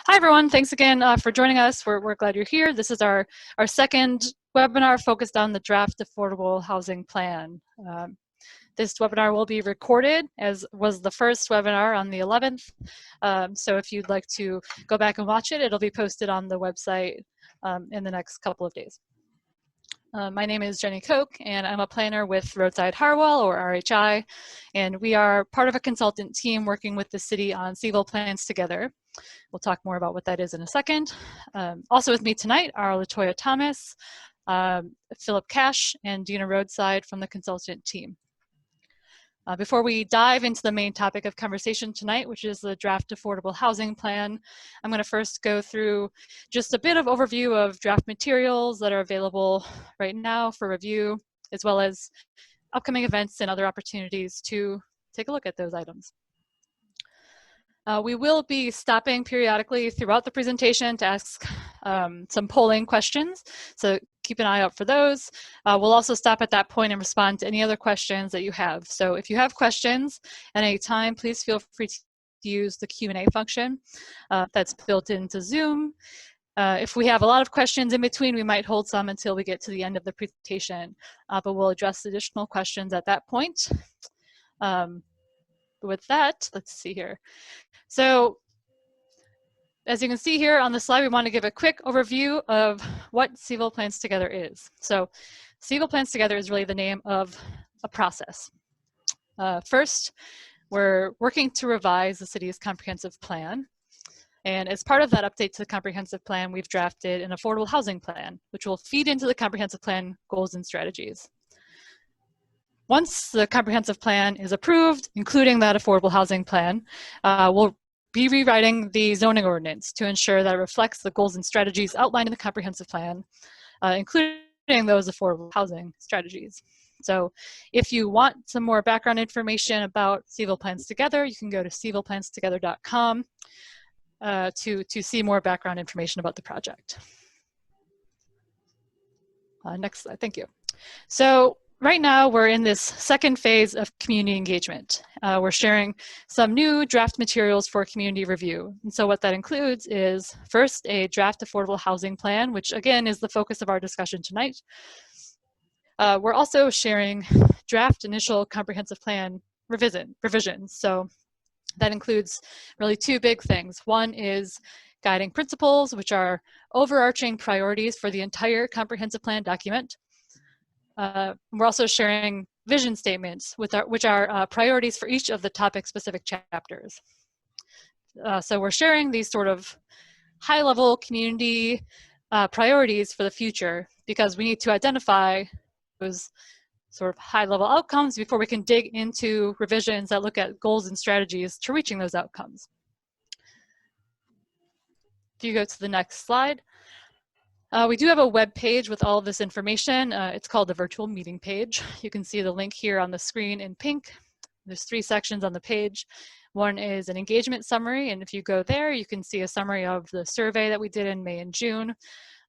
Hi, everyone. Thanks again for joining us. We're glad you're here. This is our second webinar focused on the draft affordable housing plan. This webinar will be recorded, as was the first webinar on the 11th. So if you'd like to go back and watch it, it'll be posted on the website in the next couple of days. My name is Jenny Koch, and I'm a planner with Roadside Harwell, or RHI, and we are part of a consultant team working with the city on Cville plans together. We'll talk more about what that is in a second. Also with me tonight are LaToya Thomas, Philip Cash, and Dina Roadside from the consultant team. Before we dive into the main topic of conversation tonight, which is the draft affordable housing plan, I'm going to first go through just a bit of overview of draft materials that are available right now for review, as well as upcoming events and other opportunities to take a look at those items. We will be stopping periodically throughout the presentation to ask some polling questions, so keep an eye out for those. We'll also stop at that point and respond to any other questions that you have. So if you have questions at any time, please feel free to use the Q&A function that's built into Zoom. If we have a lot of questions in between, we might hold some until we get to the end of the presentation, but we'll address additional questions at that point. With that, let's see here. So as you can see here on the slide, we want to give a quick overview of what Cville Plans Together is. So Cville Plans Together is really the name of a process. First, we're working to revise the city's comprehensive plan. And as part of that update to the comprehensive plan, we've drafted an affordable housing plan, which will feed into the comprehensive plan goals and strategies. Once the comprehensive plan is approved, including that affordable housing plan, we'll be rewriting the zoning ordinance to ensure that it reflects the goals and strategies outlined in the comprehensive plan, including those affordable housing strategies. So if you want some more background information about Cville Plans Together, you can go to cvilleplans-together.com to see more background information about the project. Next slide, thank you. So right now, we're in this second phase of community engagement. We're sharing some new draft materials for community review. And so what that includes is, first, a draft affordable housing plan, which again is the focus of our discussion tonight. We're also sharing draft initial comprehensive plan revisions. So that includes really two big things. One is guiding principles, which are overarching priorities for the entire comprehensive plan document. We're also sharing vision statements, which are priorities for each of the topic-specific chapters. So we're sharing these sort of high-level community priorities for the future because we need to identify those sort of high-level outcomes before we can dig into revisions that look at goals and strategies to reaching those outcomes. If you go to the next slide. We do have a web page with all of this information. It's called the virtual meeting page. You can see the link here on the screen in pink. There's 3 sections on the page. One is an engagement summary, and if you go there, you can see a summary of the survey that we did in May and June,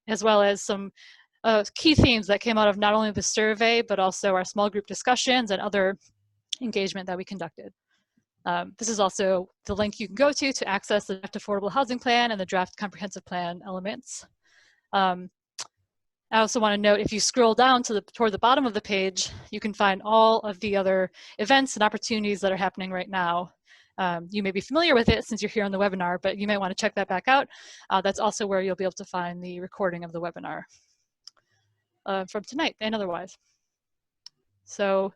as well as some key themes that came out of not only the survey, but also our small group discussions and other engagement that we conducted. This is also the link you can go to access the draft affordable housing plan and the draft comprehensive plan elements. I also want to note, if you scroll down toward the bottom of the page, you can find all of the other events and opportunities that are happening right now. You may be familiar with it since you're here on the webinar, but you may want to check that back out. That's also where you'll be able to find the recording of the webinar from tonight and otherwise. So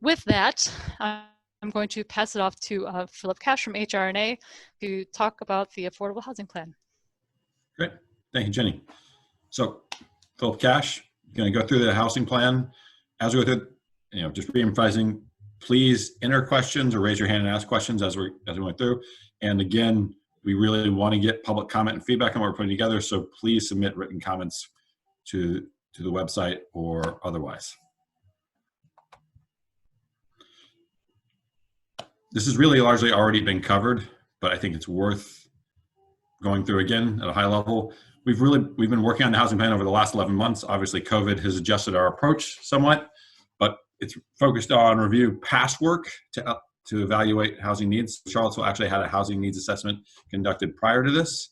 with that, I'm going to pass it off to Philip Cash from HRNA to talk about the affordable housing plan. Great. Thank you, Jenny. So, Philip Cash, going to go through the housing plan. As we go through, just re-emphasizing, please enter questions or raise your hand and ask questions as we went through. And again, we really want to get public comment and feedback on what we're putting together, so please submit written comments to the website or otherwise. This has really largely already been covered, but I think it's worth going through again at a high level. We've been working on the housing plan over the last 11 months. Obviously, COVID has adjusted our approach somewhat, but it's focused on review past work to to evaluate housing needs. Charlottesville actually had a housing needs assessment conducted prior to this.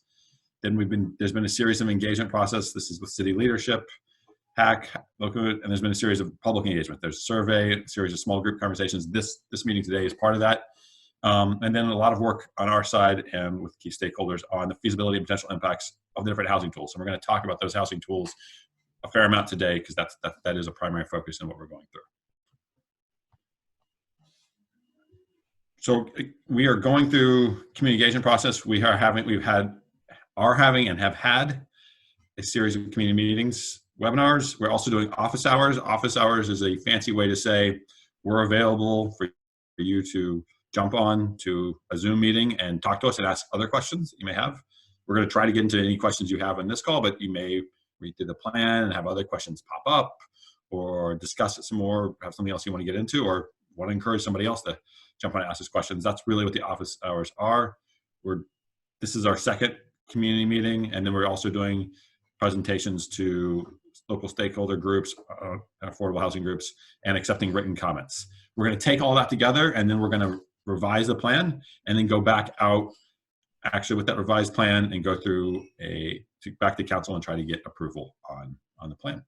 Then there's been a series of engagement process. This is with city leadership, HAC, local, and there's been a series of public engagement. There's a survey, a series of small group conversations. This meeting today is part of that. And then a lot of work on our side and with key stakeholders on the feasibility and potential impacts of the different housing tools. So we're going to talk about those housing tools a fair amount today because that is a primary focus in what we're going through. So we are going through communication process. We are having and have had a series of community meetings, webinars. We're also doing office hours. Office hours is a fancy way to say we're available for you to jump on to a Zoom meeting and talk to us and ask other questions you may have. We're going to try to get into any questions you have on this call, but you may read through the plan and have other questions pop up or discuss it some more, have something else you want to get into, or want to encourage somebody else to jump on and ask us questions. That's really what the office hours are. This is our second community meeting, and then we're also doing presentations to local stakeholder groups, affordable housing groups, and accepting written comments. We're going to take all that together, and then we're going to revise the plan, and then go back out actually with that revised plan and go through back to council and try to get approval on the plan.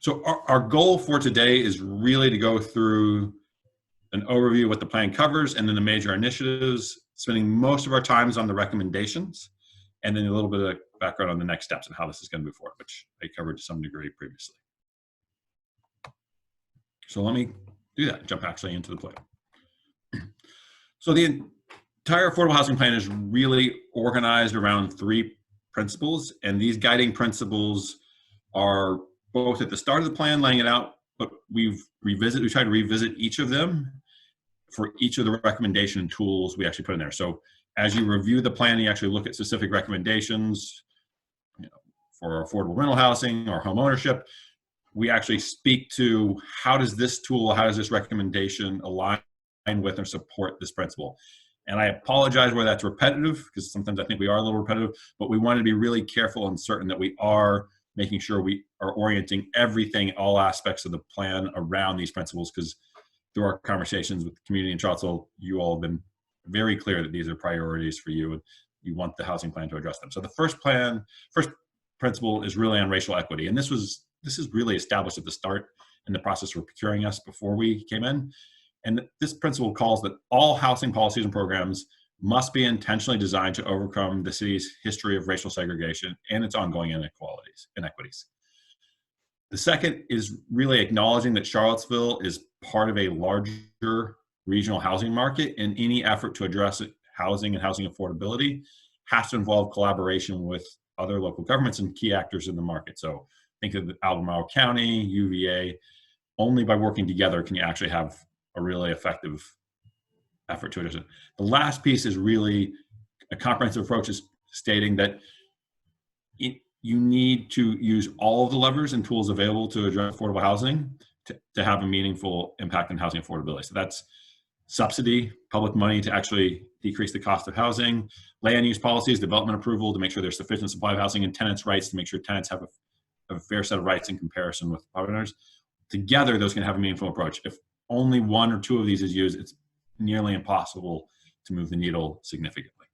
So our goal for today is really to go through an overview of what the plan covers and then the major initiatives, spending most of our times on the recommendations, and then a little bit of background on the next steps and how this is going to move forward, which I covered to some degree previously. So let me do that, jump actually into the plan. So the entire affordable housing plan is really organized around 3 principles, and these guiding principles are both at the start of the plan, laying it out, but we try to revisit each of them for each of the recommendation tools we actually put in there. So as you review the plan, you actually look at specific recommendations, for affordable rental housing or home ownership. We actually speak to how does this recommendation align with or support this principle. And I apologize where that's repetitive, because sometimes I think we are a little repetitive, but we want to be really careful and certain that we are making sure we are orienting everything, all aspects of the plan around these principles, because through our conversations with the community in Charlottesville, you all have been very clear that these are priorities for you and you want the housing plan to address them. So the first principle is really on racial equity. And this is really established at the start in the process for procuring us before we came in. And this principle calls that all housing policies and programs must be intentionally designed to overcome the city's history of racial segregation and its ongoing inequities. The second is really acknowledging that Charlottesville is part of a larger regional housing market, and any effort to address housing and housing affordability has to involve collaboration with other local governments and key actors in the market. So think of Albemarle County, UVA. Only by working together can you actually have a really effective effort to address it. The last piece is really a comprehensive approach, is stating that you need to use all of the levers and tools available to address affordable housing to have a meaningful impact on housing affordability. So that's subsidy, public money to actually decrease the cost of housing, land use policies, development approval to make sure there's sufficient supply of housing, and tenants' rights to make sure tenants have a fair set of rights in comparison with owners. Together, those can have a meaningful approach. If only 1 or 2 of these is used, it's nearly impossible to move the needle significantly.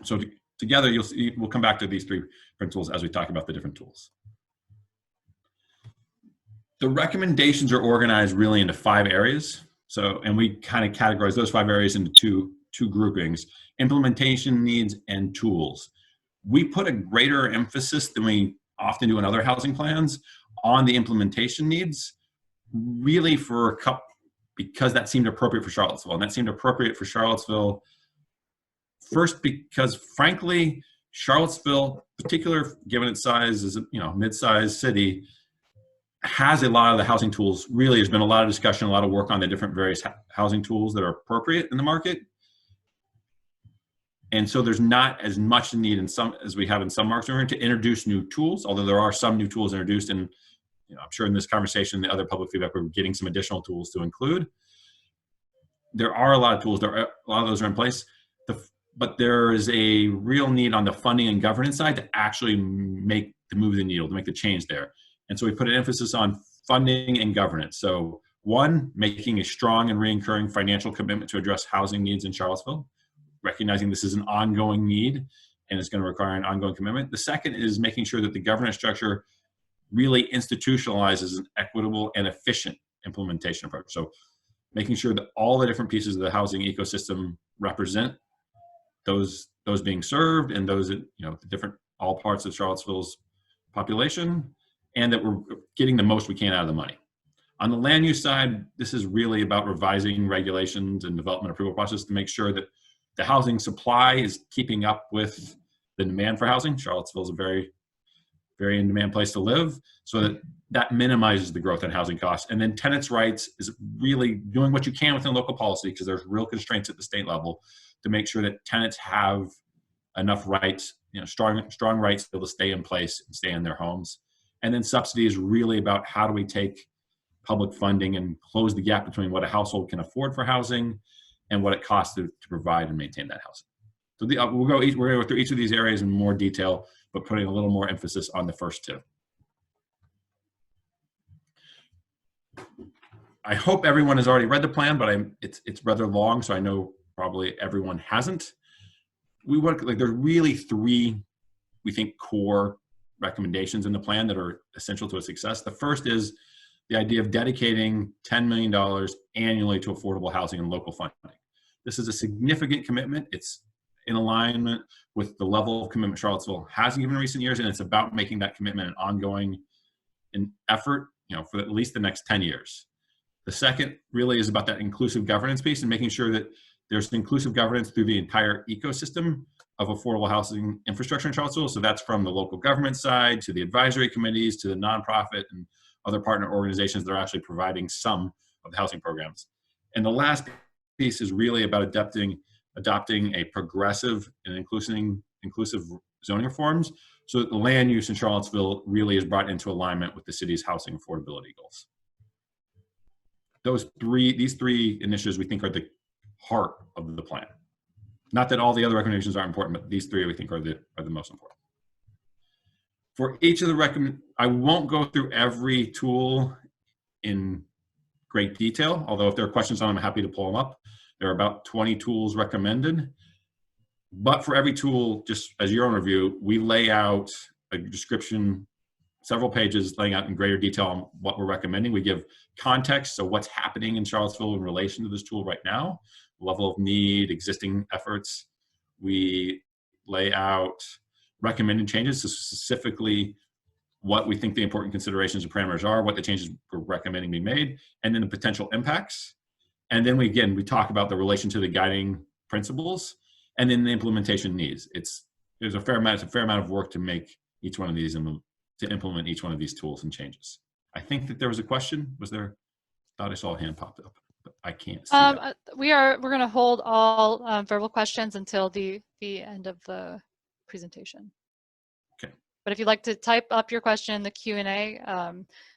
So together, we'll come back to these 3 principles as we talk about the different tools. The recommendations are organized really into 5 areas. So, and we kind of categorize those 5 areas into two groupings: implementation needs and tools. We put a greater emphasis than we often do in other housing plans on the implementation needs, really because that seemed appropriate for Charlottesville. And that seemed appropriate for Charlottesville first because, frankly, Charlottesville, particular given its size as a mid-sized city, has a lot of the housing tools. Really, there's been a lot of discussion, a lot of work on the different various housing tools that are appropriate in the market. And so there's not as much need as we have in some markets to introduce new tools, although there are some new tools introduced. And I'm sure in this conversation, the other public feedback, we're getting some additional tools to include. There are a lot of tools. A lot of those are in place. But there is a real need on the funding and governance side to actually move the needle, to make the change there. And so we put an emphasis on funding and governance. So one, making a strong and recurring financial commitment to address housing needs in Charlottesville, recognizing this is an ongoing need and it's going to require an ongoing commitment. The second is making sure that the governance structure really institutionalizes an equitable and efficient implementation approach. So making sure that all the different pieces of the housing ecosystem represent those being served and those, the different, all parts of Charlottesville's population, and that we're getting the most we can out of the money. On the land use side, this is really about revising regulations and development approval process to make sure that the housing supply is keeping up with the demand for housing. Charlottesville is a very, very in-demand place to live, so that minimizes the growth in housing costs. And then tenants' rights is really doing what you can within local policy, because there's real constraints at the state level, to make sure that tenants have enough rights, strong rights to be able to stay in place and stay in their homes. And then subsidy is really about how do we take public funding and close the gap between what a household can afford for housing and what it costs to provide and maintain that housing. So we're going to go through each of these areas in more detail, but putting a little more emphasis on the first two. I hope everyone has already read the plan, but it's rather long, so I know probably everyone hasn't. There's really three, we think, core recommendations in the plan that are essential to its success. The first is the idea of dedicating $10 million annually to affordable housing and local funding. This is a significant commitment. It's in alignment with the level of commitment Charlottesville has given in recent years, and it's about making that commitment an ongoing effort, for at least the next 10 years. The second really is about that inclusive governance piece and making sure that there's inclusive governance through the entire ecosystem of affordable housing infrastructure in Charlottesville. So that's from the local government side to the advisory committees to the nonprofit and other partner organizations that are actually providing some of the housing programs. And the last piece is really about adopting a progressive and inclusive zoning reforms so that the land use in Charlottesville really is brought into alignment with the city's housing affordability goals. These three initiatives we think are the heart of the plan. Not that all the other recommendations aren't important, but these three we think are the most important. For each of the I won't go through every tool in great detail, although if there are questions on them, I'm happy to pull them up. There are about 20 tools recommended. But for every tool, just as your own review, we lay out a description, several pages laying out in greater detail on what we're recommending. We give context, so what's happening in Charlottesville in relation to this tool right now, level of need, existing efforts. We lay out recommended changes, so specifically what we think the important considerations and parameters are, what the changes we're recommending be made, and then the potential impacts. And then we talk about the relation to the guiding principles, and then the implementation needs. There's a fair amount of work to make each one of these to implement each one of these tools and changes. I think that there was a question. Was there? I thought I saw a hand pop up, but I can't see that. We're going to hold all verbal questions until the end of the presentation. Okay. But if you'd like to type up your question in the Q&A,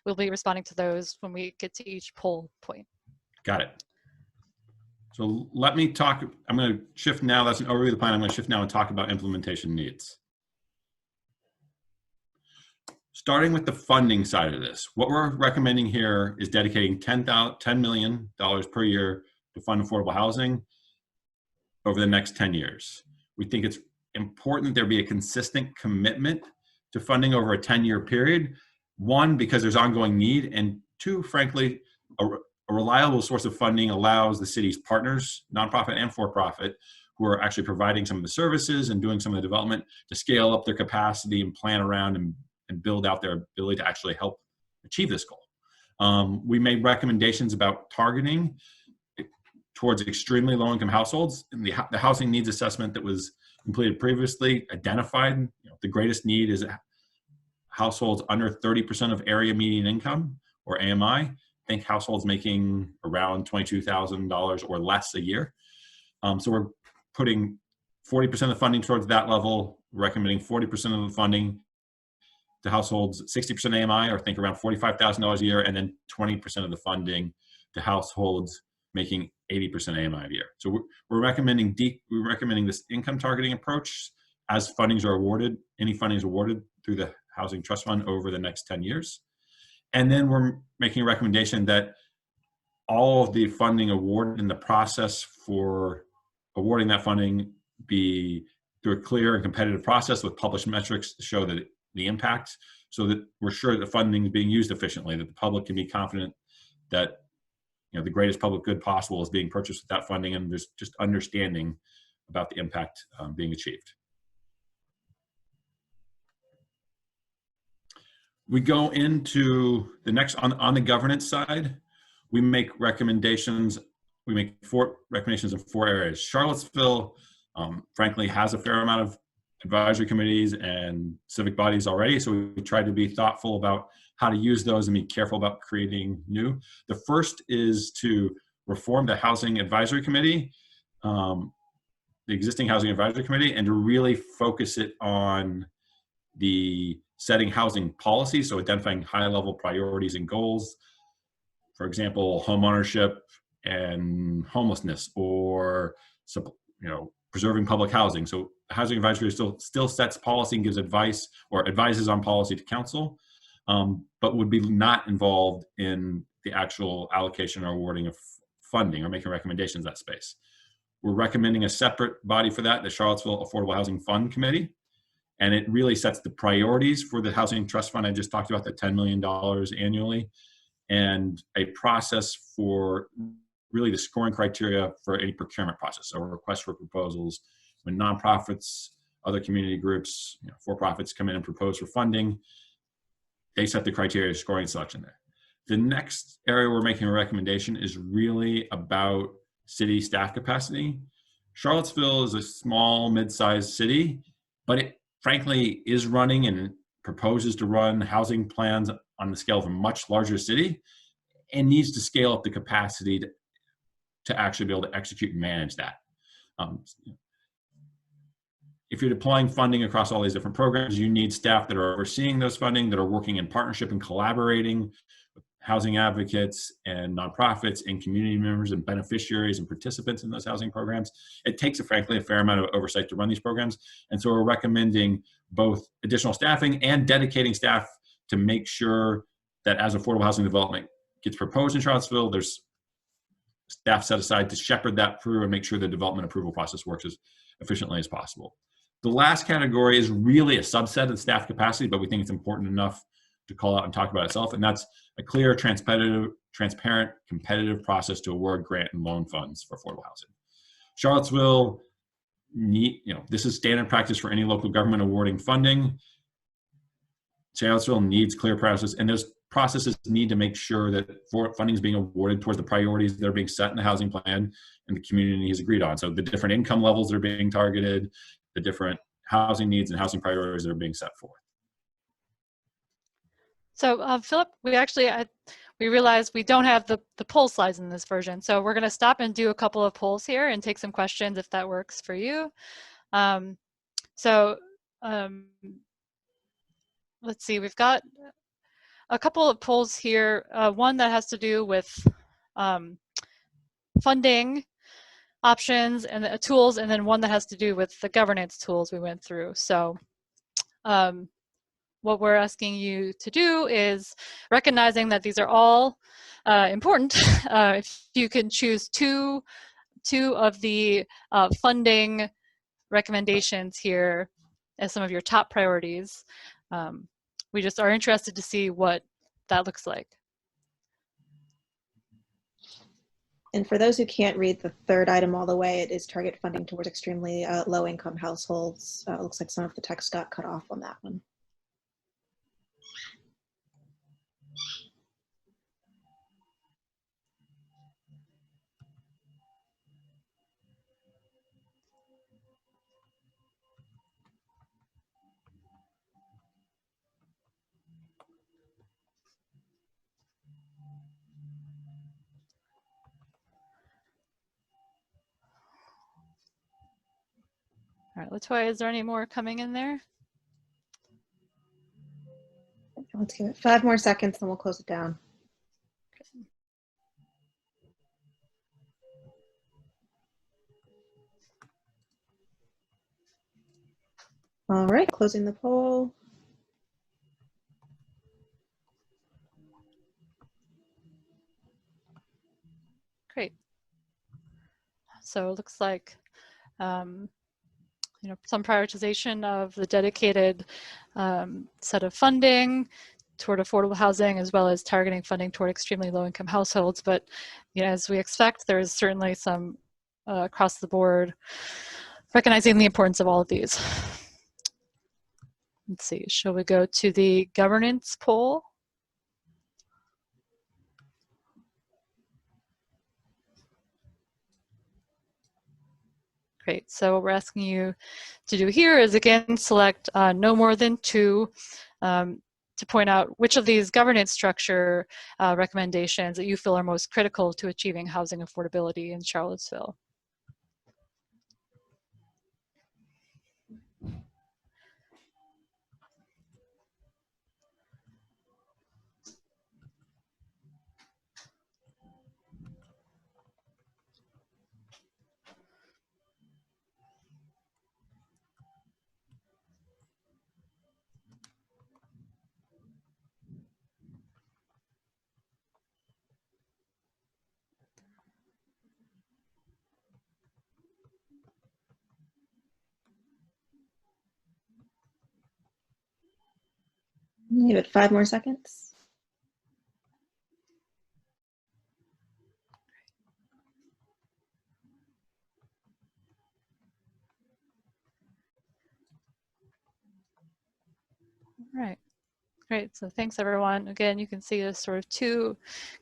we'll be responding to those when we get to each poll point. Got it. So let me talk. I'm going to shift now. That's an overview of the plan. I'm going to shift now and talk about implementation needs. Starting with the funding side of this, what we're recommending here is dedicating $10 million per year to fund affordable housing over the next 10 years. We think it's important that there be a consistent commitment to funding over a 10-year period. One, because there's ongoing need, and two, frankly, a reliable source of funding allows the city's partners, nonprofit and for-profit, who are actually providing some of the services and doing some of the development, to scale up their capacity and plan around and build out their ability to actually help achieve this goal. We made recommendations about targeting towards extremely low-income households. And the housing needs assessment that was completed previously identified the greatest need is households under 30% of area median income, or AMI. Think households making around $22,000 or less a year. So we're putting 40% of the funding towards that level, recommending 40% of the funding to households 60% AMI, or think around $45,000 a year, and then 20% of the funding to households making 80% AMI a year. So we're recommending this income targeting approach as fundings are awarded, any fundings awarded through the Housing Trust Fund over the next 10 years. And then we're making a recommendation that all of the funding awarded in the process for awarding that funding be through a clear and competitive process with published metrics to show that the impact, so that we're sure the funding is being used efficiently, that the public can be confident that the greatest public good possible is being purchased with that funding, and there's just understanding about the impact being achieved. We go into the next, on the governance side, we make recommendations. We make 4 recommendations in 4 areas. Charlottesville, frankly, has a fair amount of advisory committees and civic bodies already, so we try to be thoughtful about how to use those and be careful about creating new. The first is to reform the Housing Advisory Committee, the existing Housing Advisory Committee, and to really focus it on the setting housing policy, so identifying high-level priorities and goals. For example, homeownership and homelessness, or preserving public housing. So Housing Advisory still sets policy and gives advice or advises on policy to council, but would be not involved in the actual allocation or awarding of funding or making recommendations in that space. We're recommending a separate body for that, the Charlottesville Affordable Housing Fund Committee. And it really sets the priorities for the Housing Trust Fund I just talked about, the $10 million annually, and a process for really the scoring criteria for any procurement process. So a request for proposals, when nonprofits, other community groups, for-profits come in and propose for funding, they set the criteria of scoring selection there. The next area we're making a recommendation is really about city staff capacity. Charlottesville is a small, mid-sized city, but it frankly is running and proposes to run housing plans on the scale of a much larger city, and needs to scale up the capacity to actually be able to execute and manage that. If you're deploying funding across all these different programs, you need staff that are overseeing those funding, that are working in partnership and collaborating with housing advocates and nonprofits and community members and beneficiaries and participants in those housing programs. It takes, frankly, a fair amount of oversight to run these programs. And so we're recommending both additional staffing and dedicating staff to make sure that as affordable housing development gets proposed in Charlottesville, there's staff set aside to shepherd that through and make sure the development approval process works as efficiently as possible. The last category is really a subset of staff capacity, but we think it's important enough to call out and talk about itself, and that's a clear, transparent, competitive process to award grant and loan funds for affordable housing. Charlottesville, this is standard practice for any local government awarding funding. Charlottesville needs clear process, and those processes need to make sure that funding is being awarded towards the priorities that are being set in the housing plan and the community has agreed on. So the different income levels that are being targeted, the different housing needs and housing priorities that are being set forth. So Philip, we realized we don't have the poll slides in this version. So we're gonna stop and do a couple of polls here and take some questions if that works for you. Let's see, we've got a couple of polls here. One that has to do with funding options and the tools, and then one that has to do with the governance tools we went through. So what we're asking you to do is, recognizing that these are all important, if you can choose two of the funding recommendations here as some of your top priorities. We just are interested to see what that looks like. And for those who can't read the third item all the way, it is target funding towards extremely low-income households. It looks like some of the text got cut off on that one. All right, Latoya, is there any more coming in there? Let's give it 5 more seconds and we'll close it down. All right, closing the poll. So it looks like you know, some prioritization of the dedicated set of funding toward affordable housing, as well as targeting funding toward extremely low-income households. But you know, as we expect, there is certainly some across the board recognizing the importance of all of these. Let's see, shall we go to the governance poll? Great, so what we're asking you to do here is again select no more than 2 to point out which of these governance structure recommendations that you feel are most critical to achieving housing affordability in Charlottesville. Give it 5 more seconds. All right. Great, so thanks everyone. Again, you can see there's sort of 2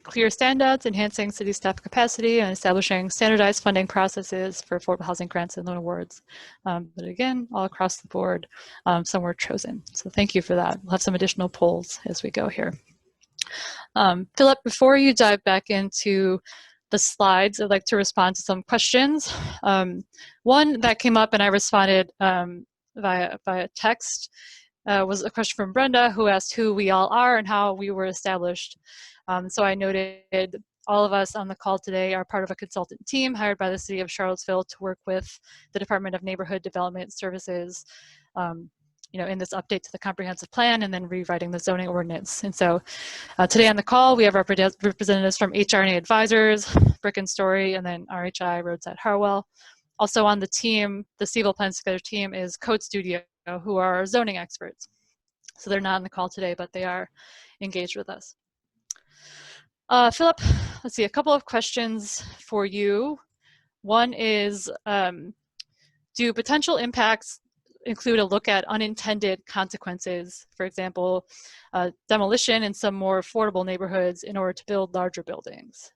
clear standouts: enhancing city staff capacity and establishing standardized funding processes for affordable housing grants and loan awards. But again, all across the board, some were chosen. So thank you for that. We'll have some additional polls as we go here. Philip, before you dive back into the slides, I'd like to respond to some questions. One that came up and I responded via text. Was a question from Brenda, who asked who we all are and how we were established. So I noted all of us on the call today are part of a consultant team hired by the City of Charlottesville to work with the Department of Neighborhood Development Services, you know, in this update to the comprehensive plan and then rewriting the zoning ordinance. And so today on the call, we have representatives from HRNA Advisors, Brick and Story, and then RHI Roadside Harwell. Also on the team, the Cville Plans Together team, is Code Studio, who are our zoning experts. So they're not on the call today, but they are engaged with us. Philip, let's see, a couple of questions for you. One is, do potential impacts include a look at unintended consequences, for example, demolition in some more affordable neighborhoods in order to build larger buildings?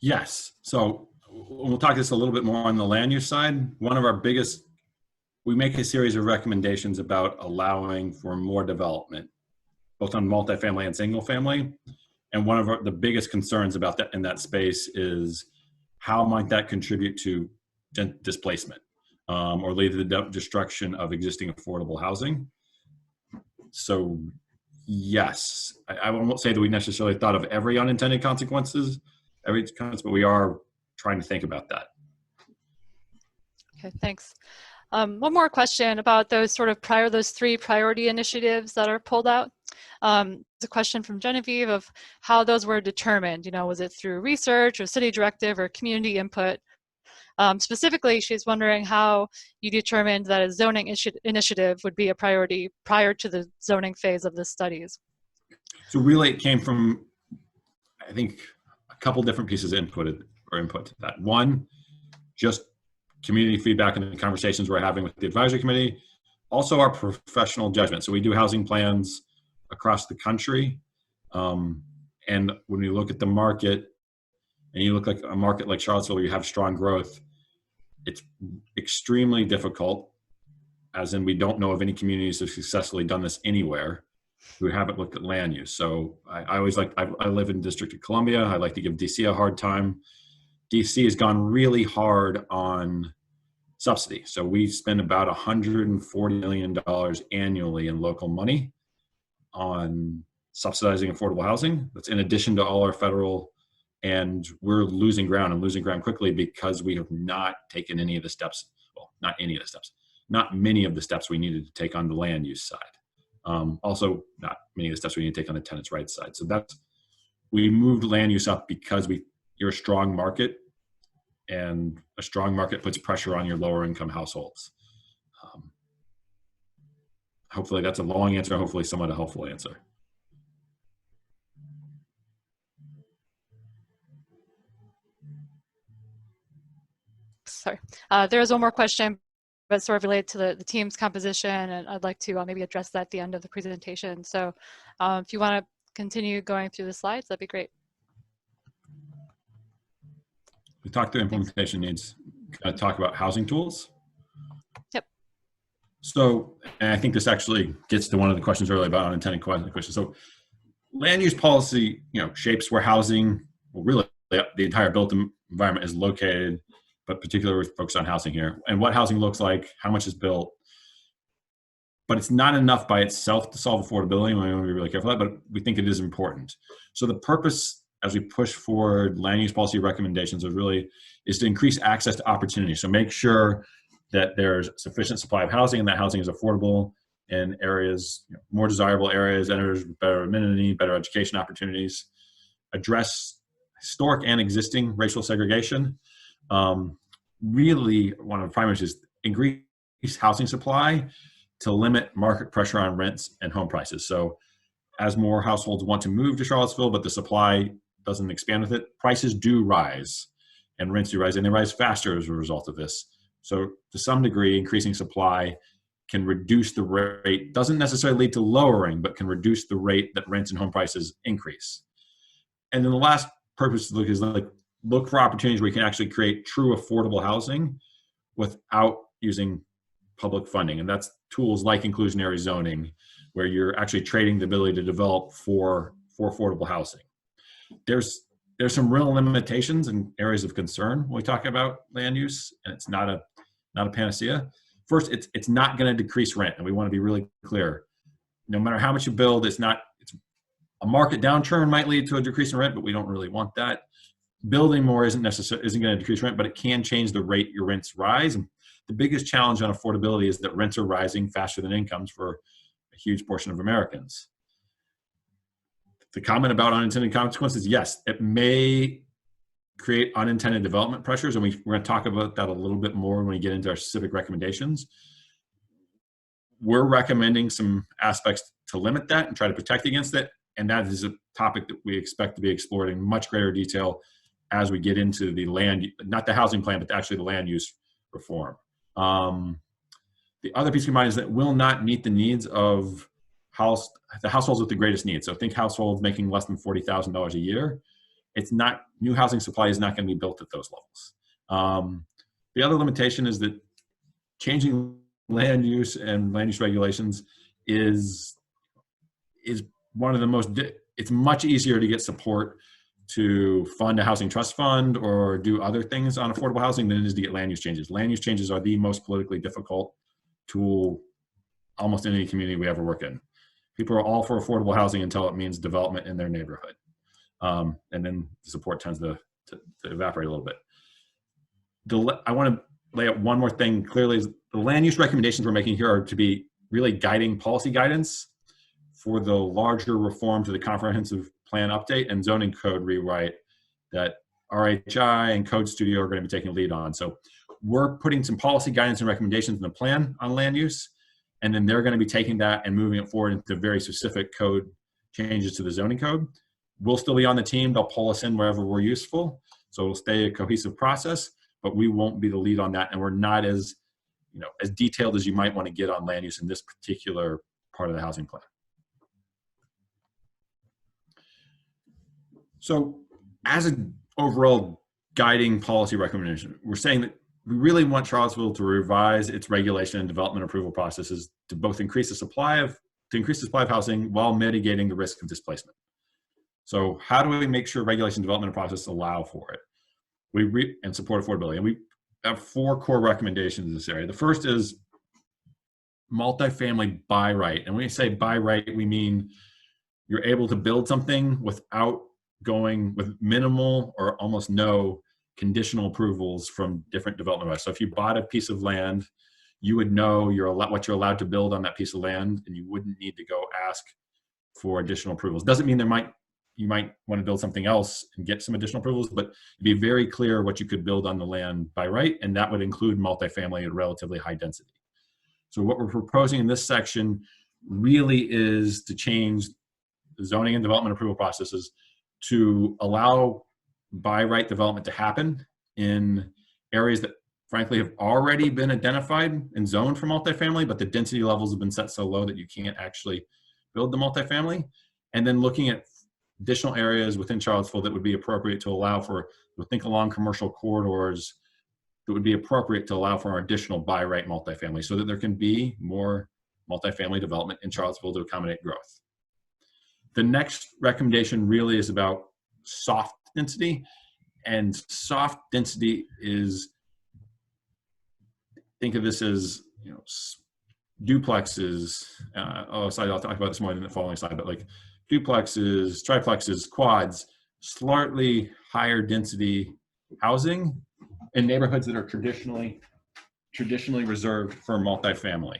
Yes. So we'll talk this a little bit more on the land use side. One of our biggest, we make a series of recommendations about allowing for more development, both on multifamily and single family. And one of the biggest concerns about that in that space is how might that contribute to displacement or lead to the destruction of existing affordable housing. So yes, I won't say that we necessarily thought of every unintended consequences, but we are trying to think about that. Okay, thanks. One more question about those those 3 priority initiatives that are pulled out. There's a question from Genevieve of how those were determined. You know, was it through research or city directive or community input? Specifically, she's wondering how you determined that a zoning initiative would be a priority prior to the zoning phase of the studies. So really it came from, I think, a couple different pieces of input to that. One, just community feedback and the conversations we're having with the advisory committee. Also our professional judgment. So we do housing plans across the country. And when you look at the market, and you look like a market like Charlottesville where you have strong growth, it's extremely difficult, as in we don't know of any communities that have successfully done this anywhere who haven't looked at land use. So I always I live in the District of Columbia. I like to give DC a hard time. DC has gone really hard on subsidy. So we spend about $140 million annually in local money on subsidizing affordable housing. That's in addition to all our federal, and we're losing ground and losing ground quickly because we have not taken any of the steps, well, not any of the steps, not many of the steps we needed to take on the land use side. Also, not many of the steps we need to take on the tenants' rights side. So that's we moved land use up because you're a strong market, and a strong market puts pressure on your lower income households. Hopefully that's a long answer, hopefully somewhat a helpful answer. Sorry, there is one more question, but sort of related to the team's composition, and I'd like to maybe address that at the end of the presentation. So if you want to continue going through the slides, that'd be great. We talked through implementation needs, talk about housing tools. Yep. So, and I think this actually gets to one of the questions earlier about unintended questions. So land use policy, shapes where housing, well, really the entire built environment is located, but particularly we're focused on housing here, and what housing looks like, how much is built. But it's not enough by itself to solve affordability. We want to be really careful, but we think it is important. So the purpose, as we push forward land use policy recommendations, is to increase access to opportunity. So make sure that there's sufficient supply of housing and that housing is affordable in areas, more desirable areas, areas with better amenity, better education opportunities, address historic and existing racial segregation. Really, one of the primaries is increase housing supply to limit market pressure on rents and home prices. So as more households want to move to Charlottesville, but the supply doesn't expand with it, prices do rise and rents do rise, and they rise faster as a result of this. So to some degree, increasing supply can reduce the rate, doesn't necessarily lead to lowering, but can reduce the rate that rents and home prices increase. And then the last purpose to look is look for opportunities where you can actually create true affordable housing without using public funding. And that's tools like inclusionary zoning, where you're actually trading the ability to develop for affordable housing. There's some real limitations and areas of concern when we talk about land use, and it's not a panacea. First, it's not going to decrease rent, and we want to be really clear. No matter how much you build, it's a market downturn might lead to a decrease in rent, but we don't really want that. Building more isn't going to decrease rent, but it can change the rate your rents rise. And the biggest challenge on affordability is that rents are rising faster than incomes for a huge portion of Americans. The comment about unintended consequences, yes, it may create unintended development pressures, and we're going to talk about that a little bit more when we get into our specific recommendations. We're recommending some aspects to limit that and try to protect against it, and that is a topic that we expect to be explored in much greater detail as we get into the not the housing plan, but actually the land use reform. The other piece of mind is that will not meet the needs of the households with the greatest needs. So think households making less than $40,000 a year. New housing supply is not going to be built at those levels. The other limitation is that changing land use and land use regulations is one of the it's much easier to get support to fund a housing trust fund or do other things on affordable housing than it is to get land use changes. Land use changes are the most politically difficult tool almost in any community we ever work in. People are all for affordable housing until it means development in their neighborhood. And then the support tends to evaporate a little bit. I want to lay out one more thing clearly. Is the land use recommendations we're making here are to be really guiding policy guidance for the larger reform to the comprehensive plan update and zoning code rewrite that RHI and Code Studio are going to be taking a lead on. So we're putting some policy guidance and recommendations in the plan on land use, and then they're going to be taking that and moving it forward into very specific code changes to the zoning code. We'll still be on the team. They'll pull us in wherever we're useful. So it'll stay a cohesive process, but we won't be the lead on that. And we're not as detailed as you might want to get on land use in this particular part of the housing plan. So as an overall guiding policy recommendation, we're saying that we really want Charlottesville to revise its regulation and development approval processes to both increase the supply of housing while mitigating the risk of displacement. So how do we make sure regulation development process allow for it? And support affordability. And we have 4 core recommendations in this area. The first is multifamily by right. And when we say by right, we mean you're able to build something without going with minimal or almost no conditional approvals from different development rights. So if you bought a piece of land, you would know what you're allowed to build on that piece of land, and you wouldn't need to go ask for additional approvals. Doesn't mean you might want to build something else and get some additional approvals, but be very clear what you could build on the land by right, and that would include multifamily at relatively high density. So what we're proposing in this section really is to change the zoning and development approval processes to allow by right development to happen in areas that frankly have already been identified and zoned for multifamily, but the density levels have been set so low that you can't actually build the multifamily. And then looking at additional areas within Charlottesville that would be appropriate to allow for, think along commercial corridors, that would be appropriate to allow for our additional by right multifamily so that there can be more multifamily development in Charlottesville to accommodate growth. The next recommendation really is about soft density, and soft density is, think of this as, you know, duplexes. I'll talk about this more in the following slide, but like duplexes, triplexes, quads, slightly higher density housing in neighborhoods that are traditionally reserved for multifamily.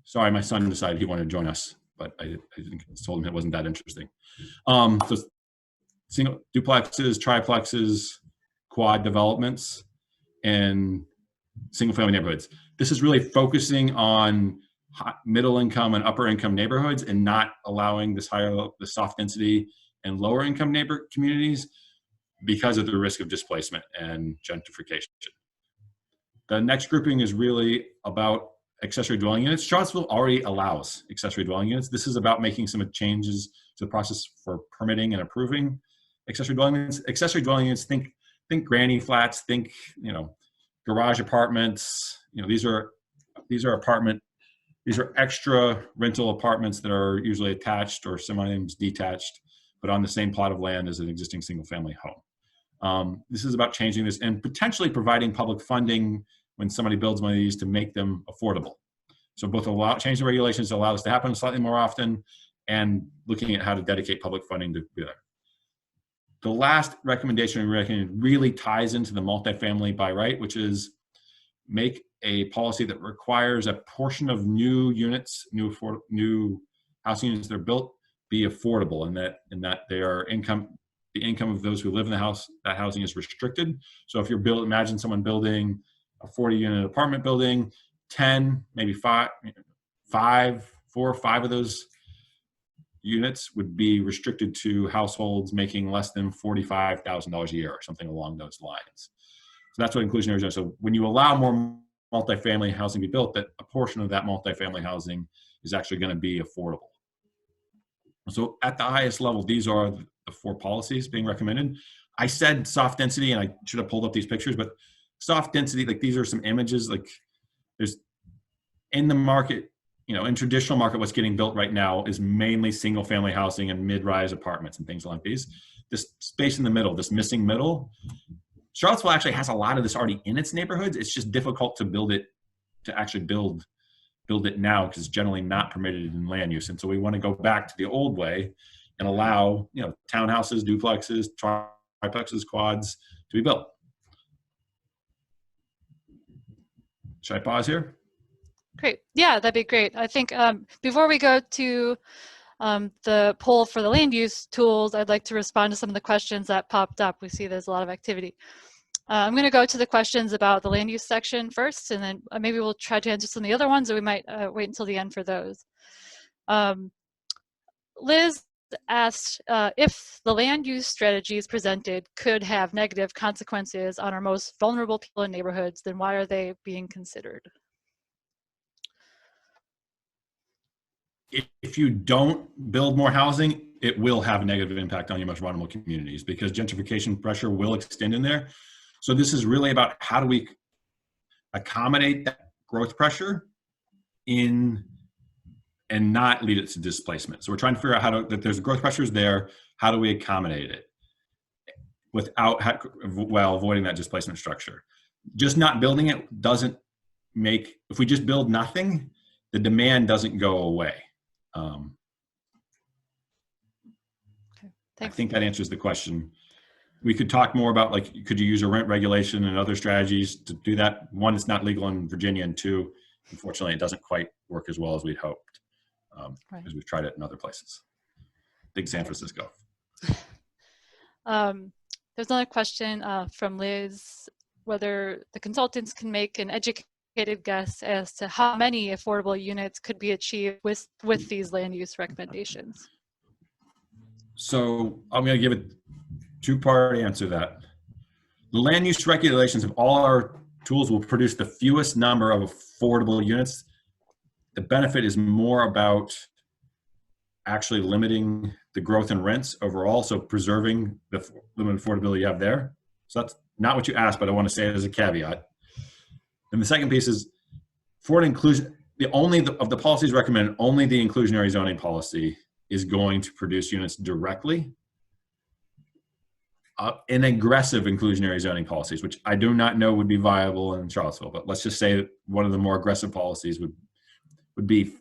Sorry, my son decided he wanted to join us, but I told him it wasn't that interesting. So single duplexes, triplexes, quad developments, and single family neighborhoods. This is really focusing on middle income and upper income neighborhoods and not allowing this the soft density and lower income neighbor communities because of the risk of displacement and gentrification. The next grouping is really about accessory dwelling units. Charlottesville already allows accessory dwelling units. This is about making some changes to the process for permitting and approving accessory dwelling units. Accessory dwelling units, think granny flats, think, you know, garage apartments. You know, these are extra rental apartments that are usually attached or sometimes detached, but on the same plot of land as an existing single family home. This is about changing this and potentially providing public funding when somebody builds one of these to make them affordable. So both change the regulations to allow this to happen slightly more often and looking at how to dedicate public funding to do that. The last recommendation we recommend really ties into the multifamily by right, which is make a policy that requires a portion of new units, new housing units that are built, be affordable, and that they are the income of those who live in the house, that housing is restricted. So if you're imagine someone building a 40-unit apartment building, 10, maybe 4 or 5 of those units would be restricted to households making less than $45,000 a year or something along those lines. So that's what inclusionary is. So when you allow more multifamily housing to be built, that a portion of that multifamily housing is actually going to be affordable. So at the highest level, these are the 4 policies being recommended. I said soft density, and I should have pulled up these pictures, but soft density, like these are some images, like there's in the market, you know, in traditional market, what's getting built right now is mainly single family housing and mid-rise apartments and things like these. This space in the middle, this missing middle, Charlottesville actually has a lot of this already in its neighborhoods. It's just difficult to build it, to actually build it now because it's generally not permitted in land use. And so we want to go back to the old way and allow, you know, townhouses, duplexes, triplexes, quads to be built. Should I pause here? Great. Yeah, that'd be great. I think before we go to the poll for the land use tools, I'd like to respond to some of the questions that popped up. We see there's a lot of activity. I'm going to go to the questions about the land use section first, and then maybe we'll try to answer some of the other ones, or we might wait until the end for those. Liz asked if the land use strategies presented could have negative consequences on our most vulnerable people in neighborhoods, then why are they being considered? If you don't build more housing, it will have a negative impact on your most vulnerable communities because gentrification pressure will extend in there. So this is really about how do we accommodate that growth pressure in and not lead it to displacement. So we're trying to figure out that there's growth pressures there, how do we accommodate it without, while avoiding that displacement structure? Just not building it doesn't make, if we just build nothing, the demand doesn't go away. Okay, I think that answers the question. we could talk more about, like, could you use a rent regulation and other strategies to do that? One, it's not legal in Virginia, and two, unfortunately, it doesn't quite work as well as we'd hoped, Right. as we've tried it in other places. Big San Francisco. There's another question from Liz, whether the consultants can make an educated guess as to how many affordable units could be achieved with these land use recommendations. So I'm going to give a two-part answer to that. The land use regulations of all our tools will produce the fewest number of affordable units. The benefit is more about actually limiting the growth in rents overall, so preserving the limited affordability you have there. So that's not what you asked, but I want to say it as a caveat. And the second piece is, for an inclusion, of the policies recommended, only the inclusionary zoning policy is going to produce units directly. In aggressive inclusionary zoning policies, which I do not know would be viable in Charlottesville, but let's just say that one of the more aggressive policies would be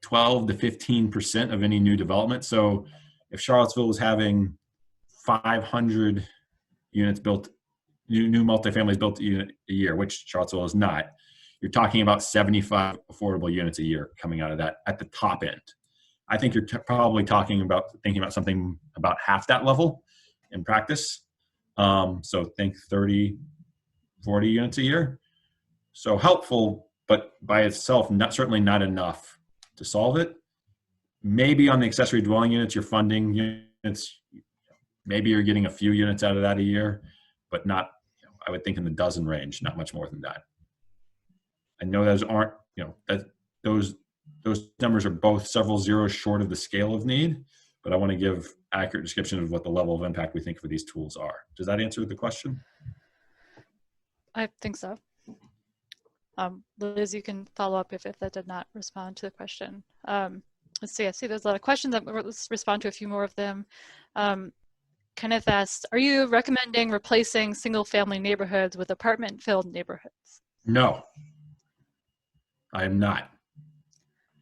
12 to 15% of any new development. So if Charlottesville was having 500 units built, new multifamilies built a year, which Charlottesville is not, you're talking about 75 affordable units a year coming out of that at the top end. I think you're probably thinking about something about half that level in practice. So think 30, 40 units a year. So helpful, but by itself, certainly not enough to solve it. Maybe on the accessory dwelling units, you're funding units, maybe you're getting a few units out of that a year, but not, I would think in the dozen range, not much more than that. I know those aren't, those numbers are both several zeros short of the scale of need, but I want to give accurate description of what the level of impact we think for these tools are. Does that answer the question? I think so. Liz, you can follow up if that did not respond to the question. Let's see, I see there's a lot of questions. Let's respond to a few more of them. Kenneth asked, are you recommending replacing single family neighborhoods with apartment-filled neighborhoods? No, I am not.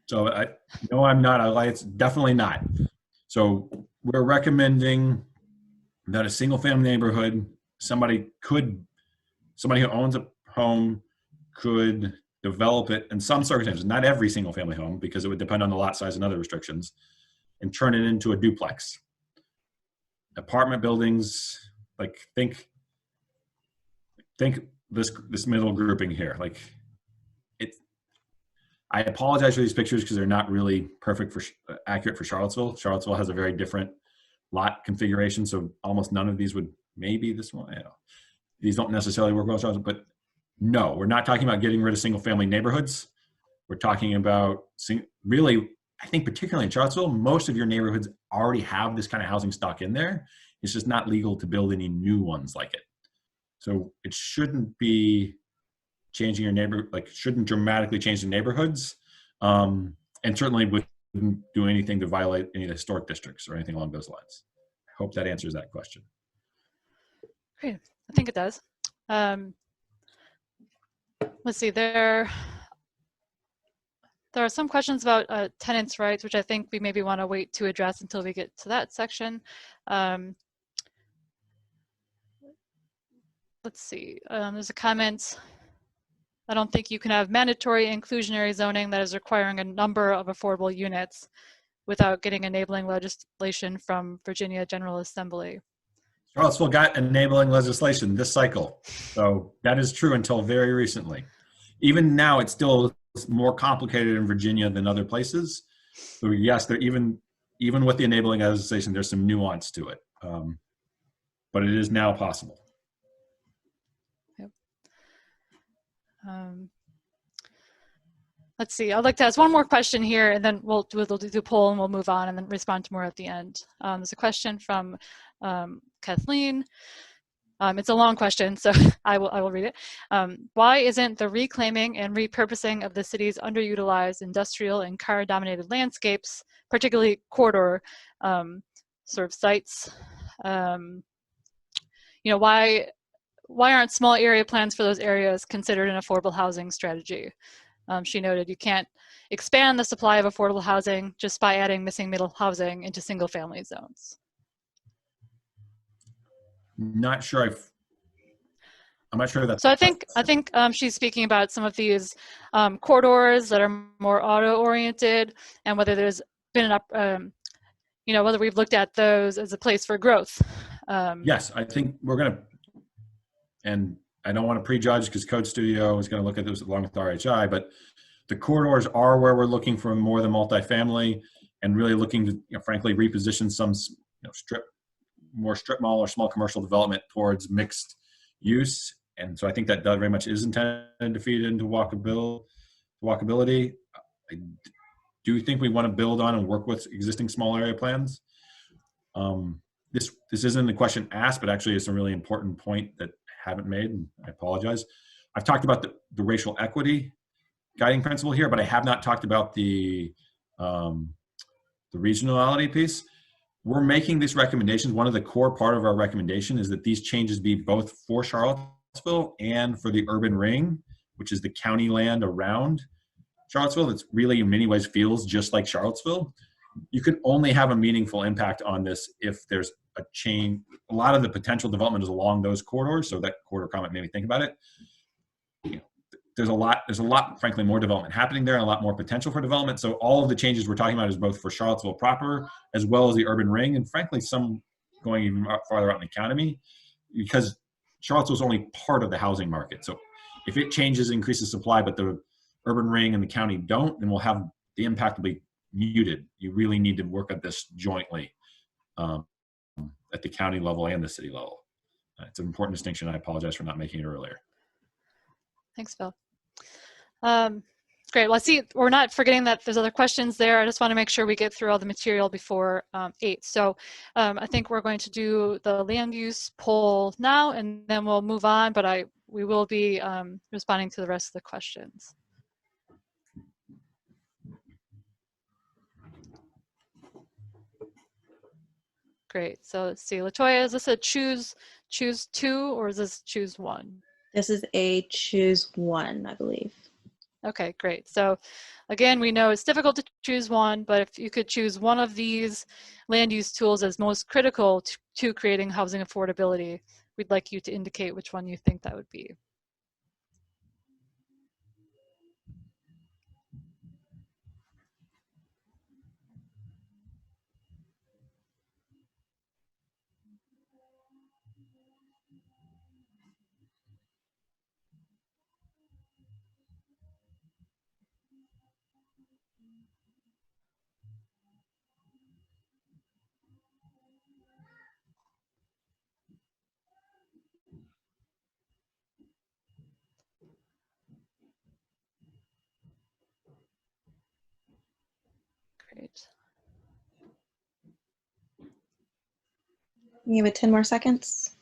So no, I'm not. It's definitely not. So we're recommending that a single family neighborhood, somebody who owns a home could develop it in some circumstances, not every single family home, because it would depend on the lot size and other restrictions, and turn it into a duplex. Apartment buildings, like think this middle grouping here. Like I apologize for these pictures because they're not really accurate for Charlottesville. Charlottesville has a very different lot configuration, so almost none of these would, maybe this one, these don't necessarily work well with Charlottesville, but no, we're not talking about getting rid of single family neighborhoods. We're talking about really, I think particularly in Charlottesville, most of your neighborhoods already have this kind of housing stock in there. It's just not legal to build any new ones like it. So it shouldn't be changing your shouldn't dramatically change the neighborhoods. And certainly wouldn't do anything to violate any of the historic districts or anything along those lines. I hope that answers that question. Great, I think it does. Let's see, there are some questions about tenants' rights, which I think we maybe want to wait to address until we get to that section. Let's see, there's a comment. I don't think you can have mandatory inclusionary zoning that is requiring a number of affordable units without getting enabling legislation from Virginia General Assembly. Charlottesville got enabling legislation this cycle. So that is true until very recently. Even now, it's still more complicated in Virginia than other places. So yes, even with the enabling legislation, there's some nuance to it. But it is now possible. Let's see, I'd like to ask one more question here, and then we'll do the poll and we'll move on and then respond to more at the end. There's a question from Kathleen. It's a long question, so I will read it. Why isn't the reclaiming and repurposing of the city's underutilized industrial and car-dominated landscapes, particularly corridor sort of sites, why aren't small area plans for those areas considered an affordable housing strategy? She noted you can't expand the supply of affordable housing just by adding missing middle housing into single family zones. not sure I'm not sure that's. So I think she's speaking about some of these corridors that are more auto-oriented, and whether there's been an whether we've looked at those as a place for growth. Yes, I think we're going to, and I don't want to prejudge because Code Studio is going to look at this along with RHI, but the corridors are where we're looking for more than multifamily and really looking to, frankly, reposition some strip mall or small commercial development towards mixed use. And so I think that very much is intended to feed into walkability. I do think we want to build on and work with existing small area plans. This isn't the question asked, but actually it's a really important point that I haven't made, and I apologize. I've talked about the racial equity guiding principle here, but I have not talked about the regionality piece. We're making these recommendations. One of the core part of our recommendation is that these changes be both for Charlottesville and for the urban ring, which is the county land around Charlottesville. That's really in many ways feels just like Charlottesville. You can only have a meaningful impact on this if there's a change. A lot of the potential development is along those corridors. So that corridor comment made me think about it. There's a lot, frankly, more development happening there and a lot more potential for development. So all of the changes we're talking about is both for Charlottesville proper, as well as the urban ring, and frankly, some going even farther out in the county, because Charlottesville is only part of the housing market. So if it changes, increases supply, but the urban ring and the county don't, then we'll have the impact will be muted. You really need to work at this jointly at the county level and the city level. It's an important distinction. I apologize for not making it earlier. Thanks, Bill. Great. Well, I see we're not forgetting that there's other questions there. I just want to make sure we get through all the material before 8. So I think we're going to do the land use poll now, and then we'll move on, but we will be responding to the rest of the questions. Great. So let's see. Latoya, is this a choose 2 or is this choose 1? This is a choose 1, I believe. Okay, great. So again, we know it's difficult to choose one, but if you could choose one of these land use tools as most critical to creating housing affordability, we'd like you to indicate which one you think that would be. Great. Give it 10 more seconds.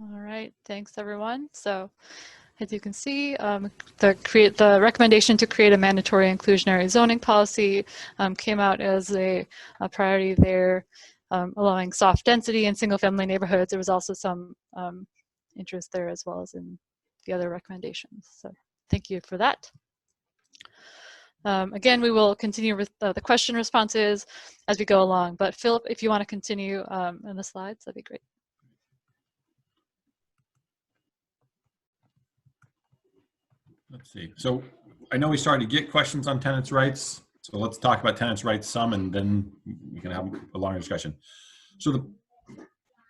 All right, thanks everyone. So as you can see, the recommendation to create a mandatory inclusionary zoning policy came out as a priority there, allowing soft density in single family neighborhoods. There was also some interest there as well as in the other recommendations. So thank you for that. Again, we will continue with the question responses as we go along, but Philip, if you want to continue in the slides, that'd be great. Let's see. So I know we started to get questions on tenants' rights. So let's talk about tenants' rights some, and then we can have a longer discussion. So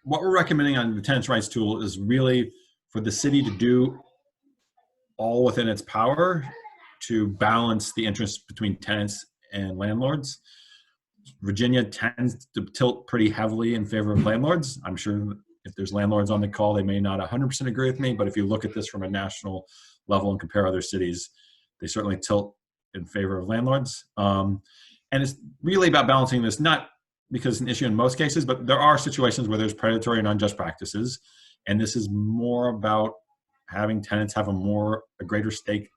what we're recommending on the tenants' rights tool is really for the city to do all within its power to balance the interests between tenants and landlords. Virginia tends to tilt pretty heavily in favor of landlords. I'm sure if there's landlords on the call, they may not 100% agree with me, but if you look at this from a national level and compare other cities, they certainly tilt in favor of landlords. And it's really about balancing this, not because it's an issue in most cases, but there are situations where there's predatory and unjust practices. And this is more about having tenants have a greater stake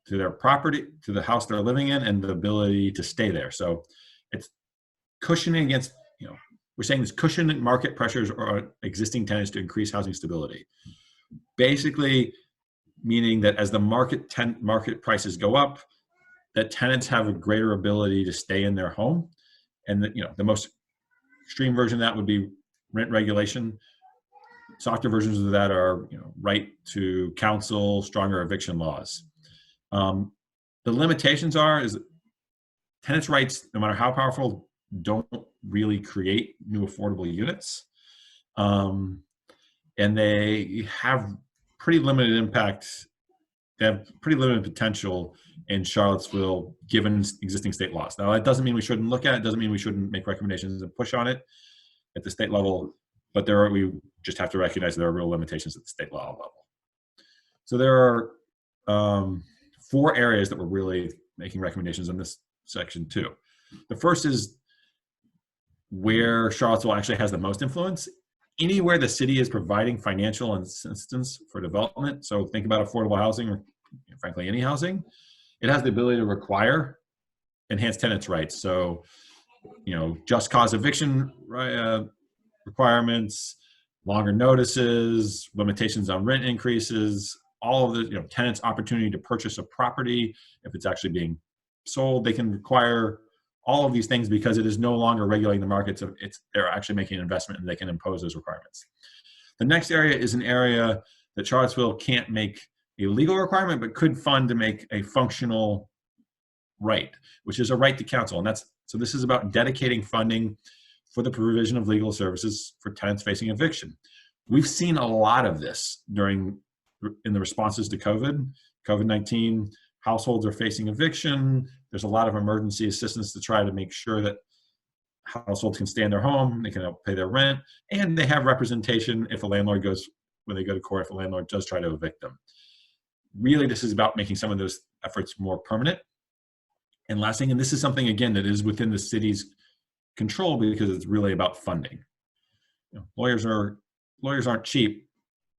to their property, to the house they're living in, and the ability to stay there. So it's cushioning against, we're saying this cushion market pressures or existing tenants to increase housing stability. basically meaning that as the market prices go up, that tenants have a greater ability to stay in their home. And the most extreme version of that would be rent regulation. Softer versions of that are right to counsel, stronger eviction laws. The limitations is tenants' rights, no matter how powerful, don't really create new affordable units. And they have pretty limited impact. They have pretty limited potential in Charlottesville, given existing state laws. Now, that doesn't mean we shouldn't look at it. Doesn't mean we shouldn't make recommendations and push on it at the state level. But we just have to recognize there are real limitations at the state law level. So there are 4 areas that we're really making recommendations in this section too. The first is where Charlottesville actually has the most influence. Anywhere the city is providing financial assistance for development, so think about affordable housing or frankly any housing, it has the ability to require enhanced tenants' rights. So, just cause eviction requirements, longer notices, limitations on rent increases, all of the tenants' opportunity to purchase a property if it's actually being sold. They can require all of these things because it is no longer regulating the markets. They're actually making an investment and they can impose those requirements. The next area is an area that Charlottesville can't make a legal requirement, but could fund to make a functional right, which is a right to counsel. And so this is about dedicating funding for the provision of legal services for tenants facing eviction. We've seen a lot of this in the responses to COVID-19. Households are facing eviction. There's a lot of emergency assistance to try to make sure that households can stay in their home, they can help pay their rent, and they have representation if when they go to court, if a landlord does try to evict them. Really, this is about making some of those efforts more permanent and lasting. And this is something, again, that is within the city's control because it's really about funding. Lawyers aren't cheap,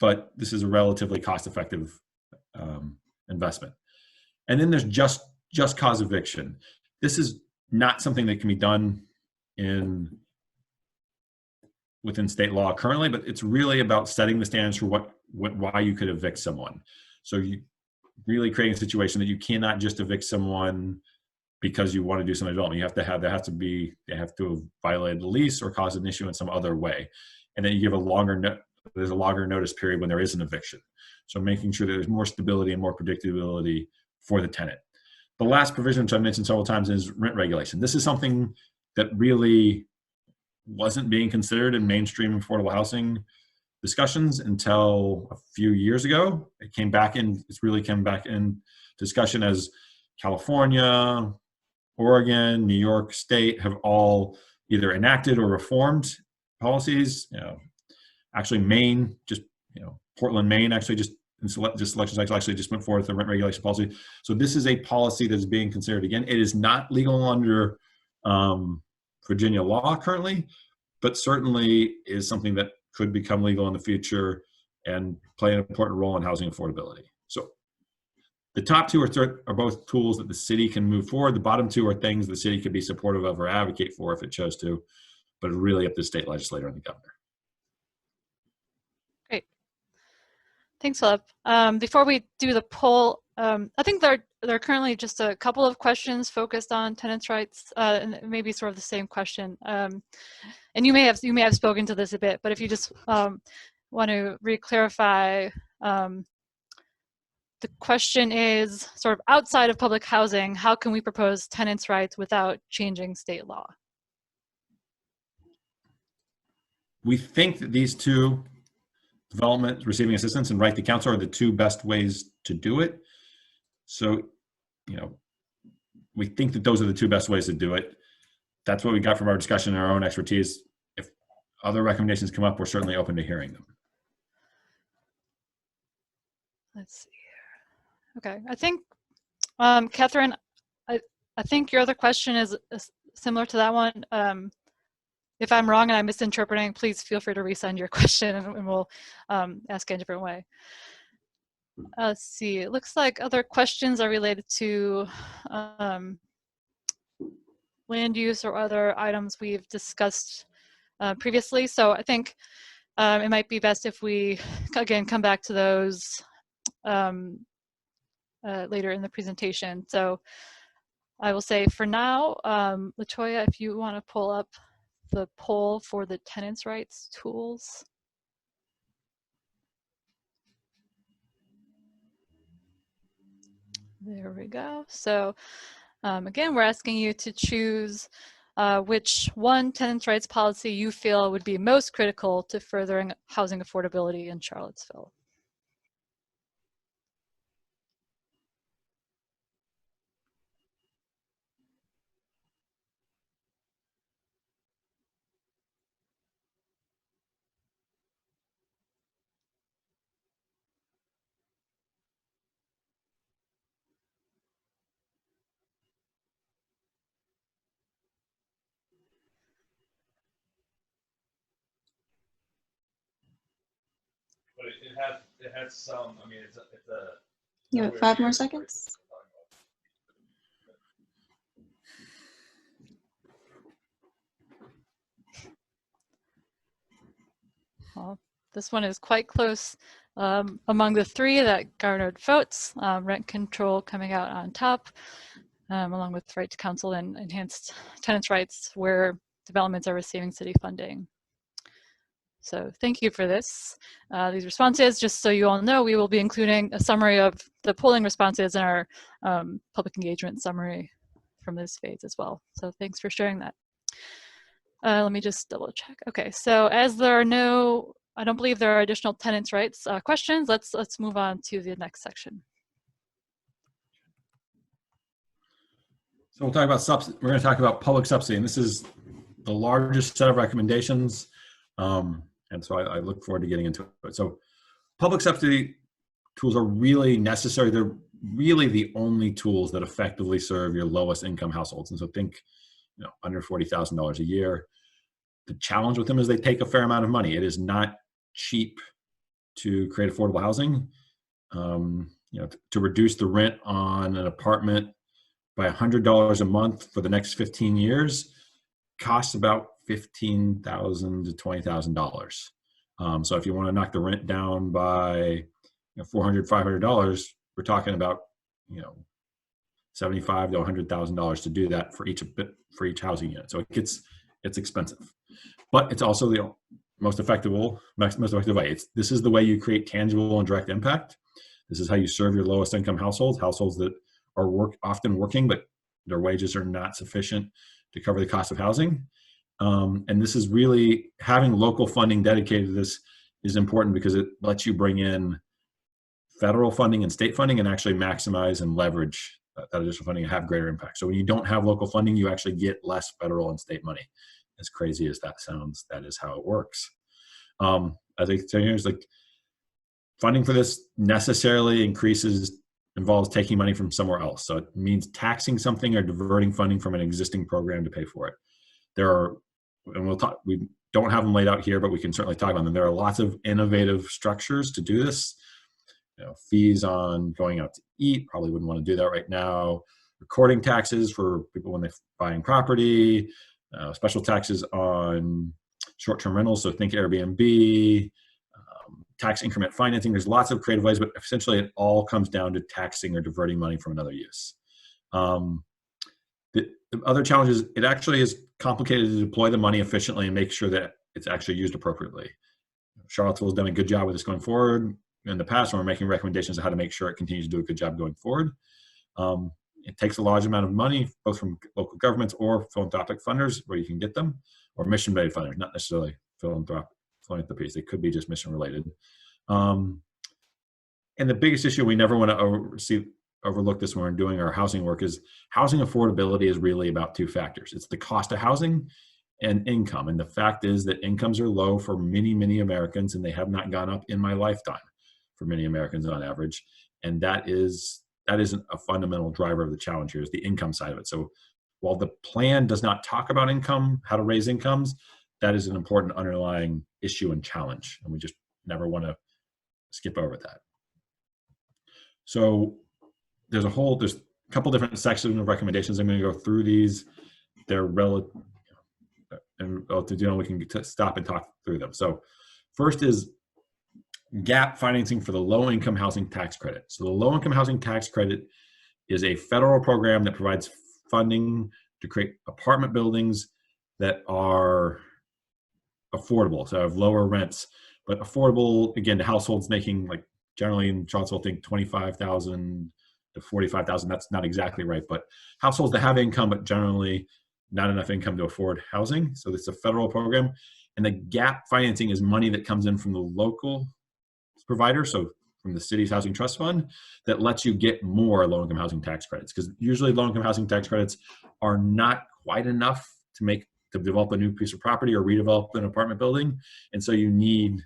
but this is a relatively cost-effective investment. And then there's just cause eviction. This is not something that can be done within state law currently, but it's really about setting the standards for why you could evict someone. So you really creating a situation that you cannot just evict someone because you want to do some development. They have to have violated the lease or caused an issue in some other way. And then you give there's a longer notice period when there is an eviction. So making sure that there's more stability and more predictability for the tenant. The last provision, which I've mentioned several times, is rent regulation. This is something that really wasn't being considered in mainstream affordable housing discussions until a few years ago. It's really come back in discussion as California, Oregon, New York State have all either enacted or reformed policies. Actually Maine, Portland, Maine actually just election cycle actually just went forward with the rent regulation policy. So this is a policy that is being considered again. It is not legal under Virginia law currently, but certainly is something that could become legal in the future and play an important role in housing affordability. So the top 2 are both tools that the city can move forward. The bottom 2 are things the city could be supportive of or advocate for if it chose to, but it's really up to the state legislator and the governor. Great. Thanks, Philip. Before we do the poll, I think there are currently just a couple of questions focused on tenants' rights, and maybe sort of the same question. And you may have spoken to this a bit, but if you just want to re-clarify, the question is sort of outside of public housing, how can we propose tenants' rights without changing state law? We think that these 2, development, receiving assistance, and right to counsel, are the 2 best ways to do it. So, we think that those are the 2 best ways to do it. That's what we got from our discussion and our own expertise. If other recommendations come up, we're certainly open to hearing them. Let's see here. Okay, I think, Catherine, I think your other question is similar to that one. If I'm wrong and I'm misinterpreting, please feel free to resend your question and we'll ask it in a different way. Let's see, it looks like other questions are related to land use or other items we've discussed previously. So I think It might be best if we, again, come back to those later in the presentation. So I will say for now, Latoya, if you want to pull up the poll for the tenants' rights tools. There we go. So again, we're asking you to choose which one tenants' rights policy you feel would be most critical to furthering housing affordability in Charlottesville. But it has some. I mean, it's a. You have 5 more seconds. Well, this one is quite close among the 3 that garnered votes. Rent control coming out on top, along with right to counsel and enhanced tenants' rights where developments are receiving city funding. So thank you for this. These responses, just so you all know, we will be including a summary of the polling responses in our public engagement summary from this phase as well. So thanks for sharing that. Let me just double check. Okay, so as there are no, I don't believe there are additional tenants' rights questions, let's move on to the next section. So we'll talk about subsidy. We're going to talk about public subsidy, and this is the largest set of recommendations. And so I look forward to getting into it. So public subsidy tools are really necessary. They're really the only tools that effectively serve your lowest income households. And so think, under $40,000 a year. The challenge with them is they take a fair amount of money. It is not cheap to create affordable housing. To reduce the rent on an apartment by $100 a month for the next 15 years costs about $15,000 to $20,000. So if you want to knock the rent down by $400, $500, we're talking about $75,000 to $100,000 to do that for each housing unit. So it's expensive, but it's also the most effective way. This is the way you create tangible and direct impact. This is how you serve your lowest income households that are often working, but their wages are not sufficient to cover the cost of housing. And this is really, having local funding dedicated to this is important because it lets you bring in federal funding and state funding and actually maximize and leverage that additional funding and have greater impact. So when you don't have local funding, you actually get less federal and state money. As crazy as that sounds, that is how it works. As I say here, like funding for this necessarily involves taking money from somewhere else. So it means taxing something or diverting funding from an existing program to pay for it. We don't have them laid out here, but we can certainly talk about them. There are lots of innovative structures to do this. Fees on going out to eat, probably wouldn't want to do that right now. Recording taxes for people when they're buying property, special taxes on short-term rentals, so think Airbnb, tax increment financing. There's lots of creative ways, but essentially it all comes down to taxing or diverting money from another use. The other challenge is it actually is complicated to deploy the money efficiently and make sure that it's actually used appropriately. Charlottesville has done a good job with this going forward. In the past, when we're making recommendations on how to make sure it continues to do a good job going forward. It takes a large amount of money, both from local governments or philanthropic funders where you can get them, or mission-related funders, not necessarily philanthropies. They could be just mission-related. And the biggest issue, we never want to overlook this when we're doing our housing work, is housing affordability is really about 2 factors. It's the cost of housing and income. And the fact is that incomes are low for many, many Americans, and they have not gone up in my lifetime for many Americans on average. And that isn't a fundamental driver of the challenge here, is the income side of it. So while the plan does not talk about income, how to raise incomes, that is an important underlying issue and challenge. And we just never want to skip over that. So there's a couple different sections of recommendations. I'm going to go through these. They're relative, and we can stop and talk through them. So First is gap financing for the low-income housing tax credit. So the low-income housing tax credit is a federal program that provides funding to create apartment buildings that are affordable, so have lower rents, but affordable, again, to households making, like, generally in Charlottesville, I think 25,000 to 45,000. That's not exactly right, but households that have income, but generally not enough income to afford housing. So it's a federal program. And the gap financing is money that comes in from the local provider, so from the city's housing trust fund, that lets you get more low-income housing tax credits, because usually low-income housing tax credits are not quite enough to develop a new piece of property or redevelop an apartment building. And so you need,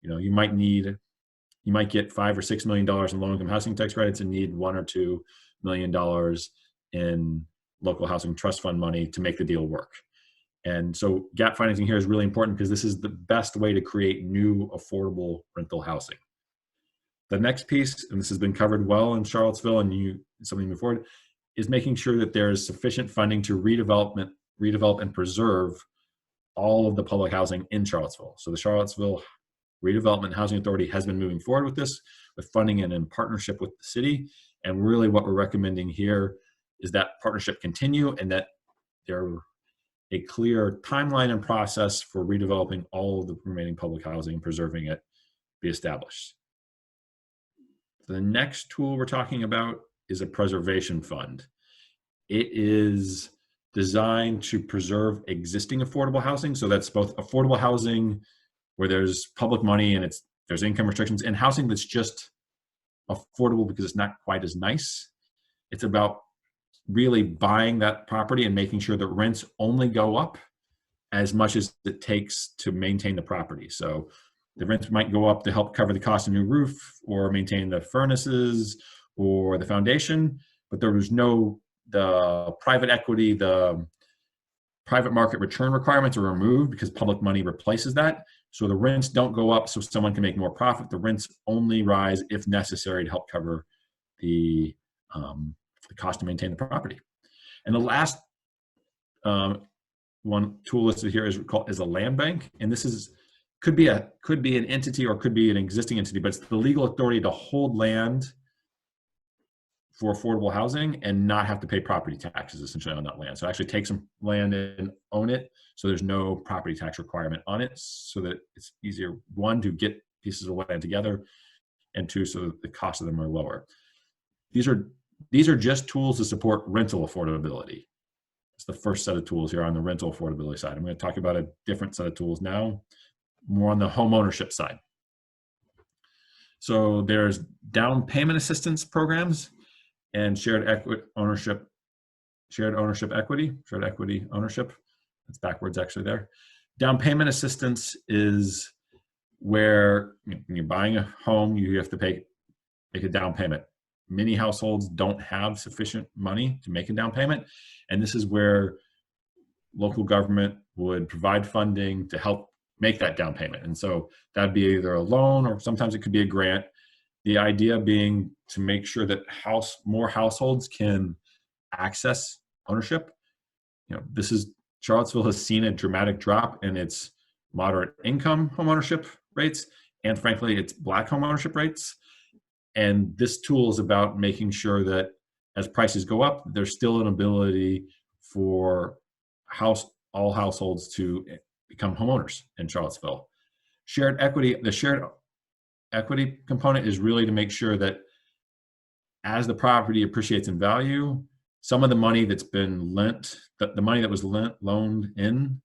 you might get $5 or $6 million in low-income housing tax credits and need $1 or $2 million in local housing trust fund money to make the deal work. And so gap financing here is really important because this is the best way to create new affordable rental housing. The next piece, and this has been covered well in Charlottesville and something moving forward, is making sure that there is sufficient funding to redevelop and preserve all of the public housing in Charlottesville. So the Charlottesville Redevelopment Housing Authority has been moving forward with this, with funding and in partnership with the city. And really what we're recommending here is that partnership continue and that there a clear timeline and process for redeveloping all of the remaining public housing and preserving it be established. The next tool we're talking about is a preservation fund. It is designed to preserve existing affordable housing. So that's both affordable housing where there's public money and there's income restrictions, and housing that's just affordable because it's not quite as nice. It's about really buying that property and making sure that rents only go up as much as it takes to maintain the property. So the rents might go up to help cover the cost of new roof or maintain the furnaces or the foundation, but there was the private equity, the private market return requirements are removed because public money replaces that. So the rents don't go up so someone can make more profit. The rents only rise if necessary to help cover the cost to maintain the property. And the last one tool listed here is a land bank, and this could be an entity or could be an existing entity, but it's the legal authority to hold land for affordable housing and not have to pay property taxes essentially on that land. So actually take some land and own it, so there's no property tax requirement on it, so that it's easier, one, to get pieces of land together, and two, so that the cost of them are lower. These are just tools to support rental affordability. It's the first set of tools here on the rental affordability side. I'm going to talk about a different set of tools now, more on the home ownership side. So there's down payment assistance programs and shared equity ownership. That's backwards actually there. Down payment assistance is where when you're buying a home, you have to make a down payment. Many households don't have sufficient money to make a down payment, and this is where local government would provide funding to help make that down payment. And so that'd be either a loan or sometimes it could be a grant. The idea being to make sure that more households can access ownership. Charlottesville has seen a dramatic drop in its moderate income home ownership rates, and frankly, its Black home ownership rates. And this tool is about making sure that as prices go up, there's still an ability for all households to become homeowners in Charlottesville. The shared equity component is really to make sure that as the property appreciates in value, some of the money that's been lent, the money that was loaned in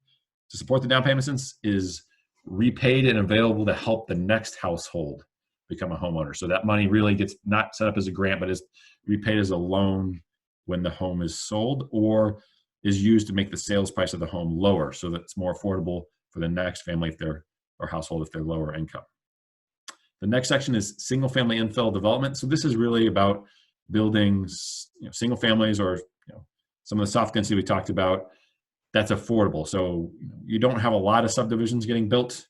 to support the down payments is repaid and available to help the next household become a homeowner. So that money really gets not set up as a grant, but is repaid as a loan when the home is sold, or is used to make the sales price of the home lower so that it's more affordable for the next family or household if they're lower income. The next section is single family infill development. So this is really about building single families or some of the soft density we talked about that's affordable. So you don't have a lot of subdivisions getting built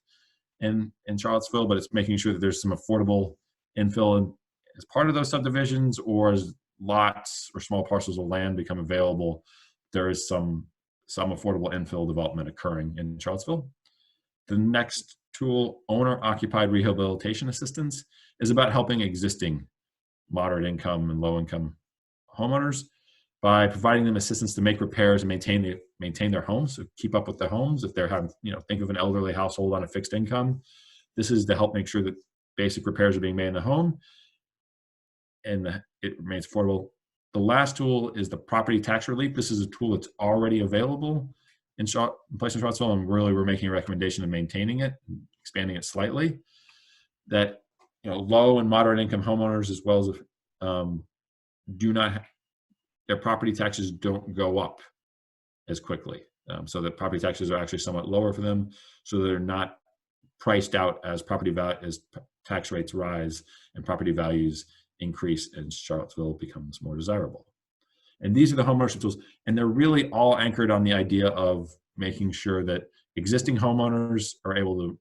in Charlottesville, but it's making sure that there's some affordable infill as part of those subdivisions, or as lots or small parcels of land become available, there is some affordable infill development occurring in Charlottesville. The next tool, owner-occupied rehabilitation assistance, is about helping existing moderate income and low income homeowners by providing them assistance to make repairs and maintain their homes, so keep up with their homes. If they're having, think of an elderly household on a fixed income, this is to help make sure that basic repairs are being made in the home and it remains affordable. The last tool is the property tax relief. This is a tool that's already available in place in Charlottesville, and really we're making a recommendation of maintaining it, expanding it slightly. That low and moderate income homeowners, as well as their property taxes don't go up as quickly. So the property taxes are actually somewhat lower for them, so they're not priced out as as tax rates rise and property values increase and Charlottesville becomes more desirable. And these are the homeownership tools, and they're really all anchored on the idea of making sure that existing homeowners are able to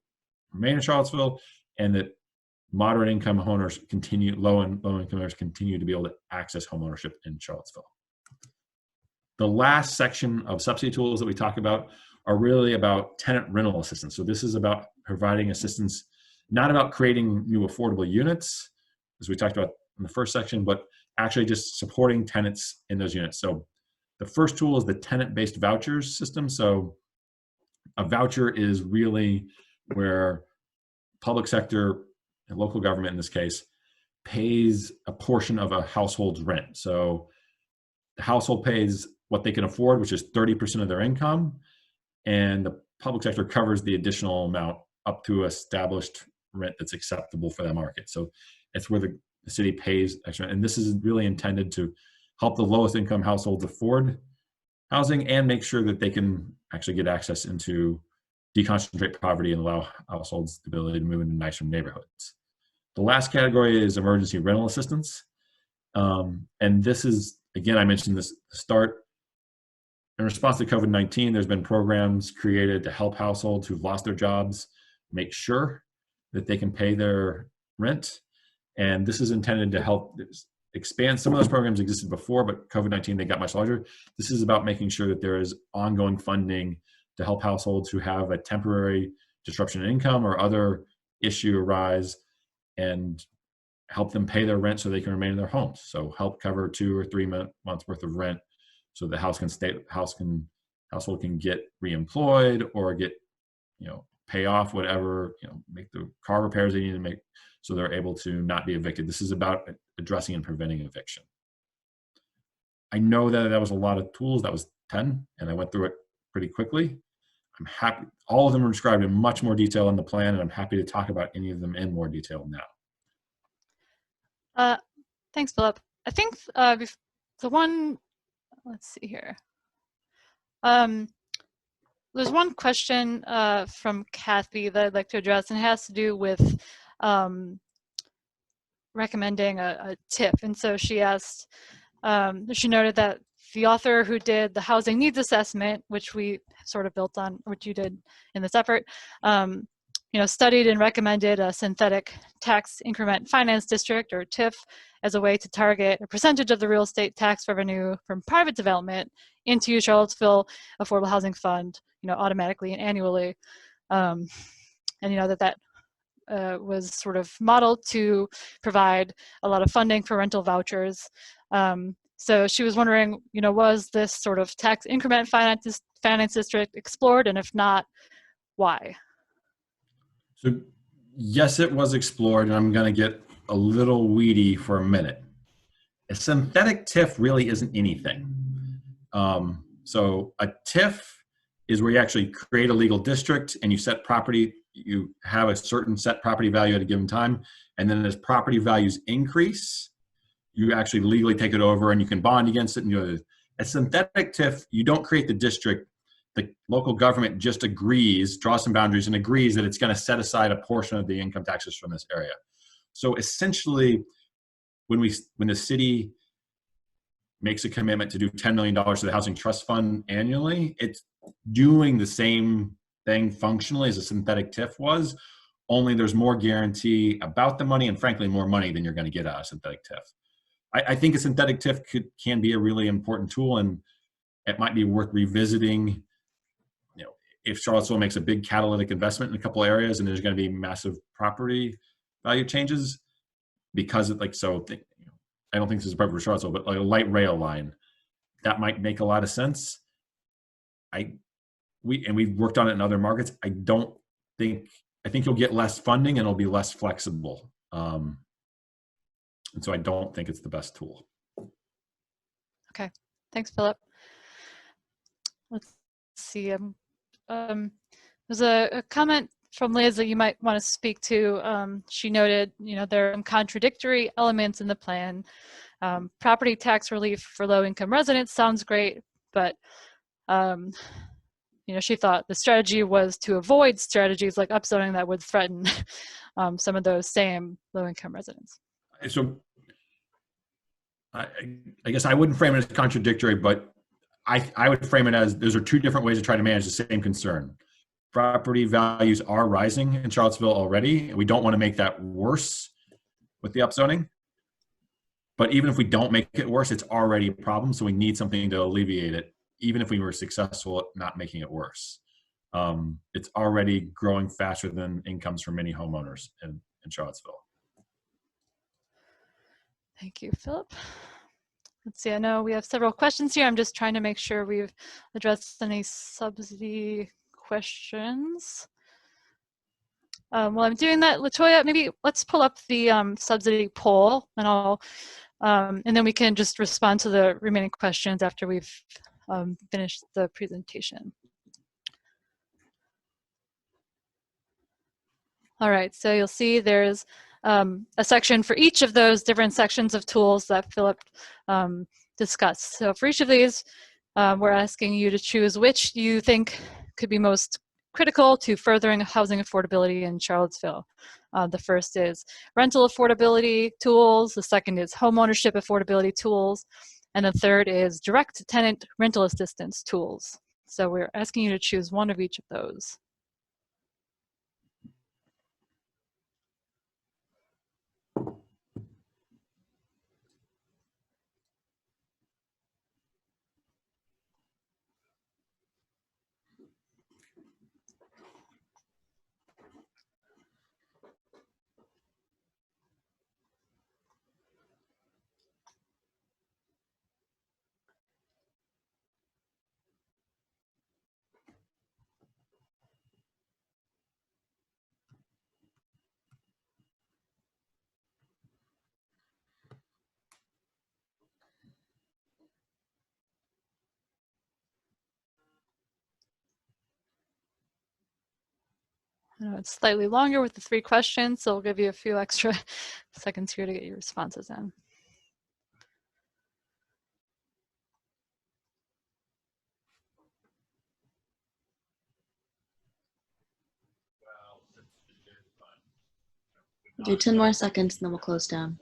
remain in Charlottesville, and that moderate income homeowners low income owners continue to be able to access homeownership in Charlottesville. The last section of subsidy tools that we talk about are really about tenant rental assistance. So this is about providing assistance, not about creating new affordable units, as we talked about in the first section, but actually just supporting tenants in those units. So the first tool is the tenant-based vouchers system. So a voucher is really where public sector and local government, in this case, pays a portion of a household's rent. So the household pays what they can afford, which is 30% of their income, and the public sector covers the additional amount up to established rent that's acceptable for that market. So it's where the city pays extra, and this is really intended to help the lowest income households afford housing and make sure that they can actually get access into deconcentrate poverty and allow households the ability to move into nicer neighborhoods. The last category is emergency rental assistance. And this is, again, I mentioned this at the start. In response to COVID-19, there's been programs created to help households who've lost their jobs make sure that they can pay their rent. And this is intended to help expand. Some of those programs existed before, but COVID-19, they got much larger. This is about making sure that there is ongoing funding to help households who have a temporary disruption in income or other issue arise, and help them pay their rent so they can remain in their homes. So help cover 2 or 3 months worth of rent, so the household can get reemployed or get, pay off whatever, make the car repairs they need to make, so they're able to not be evicted. This is about addressing and preventing eviction. I know that was a lot of tools. That was 10, and I went through it pretty quickly. I'm happy. All of them are described in much more detail in the plan, and I'm happy to talk about any of them in more detail now. Thanks, Philip. I think the one, let's see here. There's one question from Kathy that I'd like to address, and it has to do with recommending a TIF. And so she asked, she noted that the author who did the housing needs assessment, which we sort of built on, which you did in this effort, studied and recommended a synthetic tax increment finance district, or TIF, as a way to target a percentage of the real estate tax revenue from private development into Charlottesville Affordable Housing Fund, automatically and annually. And that was sort of modeled to provide a lot of funding for rental vouchers. So she was wondering, was this sort of tax increment finance district explored, and if not, why? So yes, it was explored, and I'm going to get a little weedy for a minute. A synthetic TIF really isn't anything. So a TIF is where you actually create a legal district and you have a certain set property value at a given time, and then as property values increase, you actually legally take it over and you can bond against it. And a synthetic TIF, you don't create the district. The local government just draws some boundaries and agrees that it's going to set aside a portion of the income taxes from this area. So essentially, when the city makes a commitment to do $10 million to the Housing Trust Fund annually, it's doing the same thing functionally as a synthetic TIF was, only there's more guarantee about the money, and frankly, more money than you're going to get out of a synthetic TIF. I think a synthetic TIF can be a really important tool, and it might be worth revisiting, if Charlottesville makes a big catalytic investment in a couple areas and there's going to be massive property value changes because it I don't think this is appropriate for Charlottesville, but like a light rail line, that might make a lot of sense. We've worked on it in other markets. I think you'll get less funding and it'll be less flexible. And so I don't think it's the best tool. Okay, thanks, Philip. Let's see. There's a comment from Liz that you might want to speak to. She noted, there are contradictory elements in the plan. Property tax relief for low-income residents sounds great, but she thought the strategy was to avoid strategies like upzoning that would threaten some of those same low-income residents. So I guess I wouldn't frame it as contradictory, but I would frame it as those are two different ways to try to manage the same concern. Property values are rising in Charlottesville already, and we don't want to make that worse with the upzoning. But even if we don't make it worse, it's already a problem, so we need something to alleviate it, even if we were successful at not making it worse. It's already growing faster than incomes for many homeowners in Charlottesville. Thank you, Philip. Let's see, I know we have several questions here. I'm just trying to make sure we've addressed any subsidy questions. While I'm doing that, Latoya, maybe let's pull up the subsidy poll, and and then we can just respond to the remaining questions after we've finished the presentation. All right, so you'll see there's a section for each of those different sections of tools that Philip discussed. So for each of these, we're asking you to choose which you think could be most critical to furthering housing affordability in Charlottesville. The first is rental affordability tools, the second is homeownership affordability tools, and the third is direct tenant rental assistance tools. So we're asking you to choose one of each of those. I know it's slightly longer with the 3 questions, so we'll give you a few extra seconds here to get your responses in. Do 10 more seconds and then we'll close down.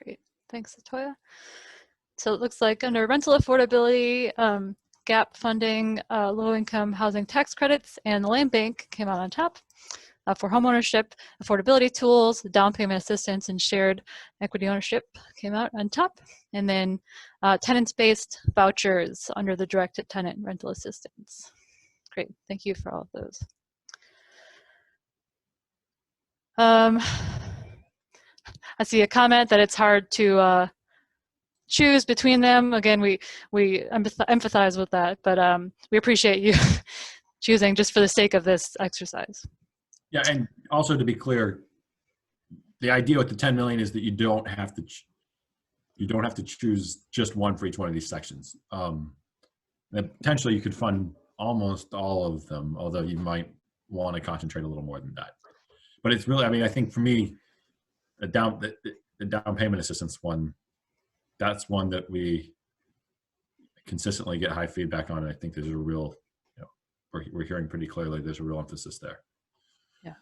Great, thanks, Latoya. So it looks like under rental affordability, gap funding, low-income housing tax credits, and the land bank came out on top. For homeownership, affordability tools, down payment assistance, and shared equity ownership came out on top. And then tenants-based vouchers under the direct tenant rental assistance. Great, thank you for all of those. I see a comment that it's hard to choose between them. Again, we empathize with that, but we appreciate you choosing just for the sake of this exercise. Yeah, and also to be clear, the idea with the 10 million is that you don't have to choose just one for each one of these sections. Potentially you could fund almost all of them, although you might want to concentrate a little more than that. But it's really, I mean, I think for me, the down payment assistance one, that's one that we consistently get high feedback on. And I think there's a real, we're hearing pretty clearly there's a real emphasis there. Yeah.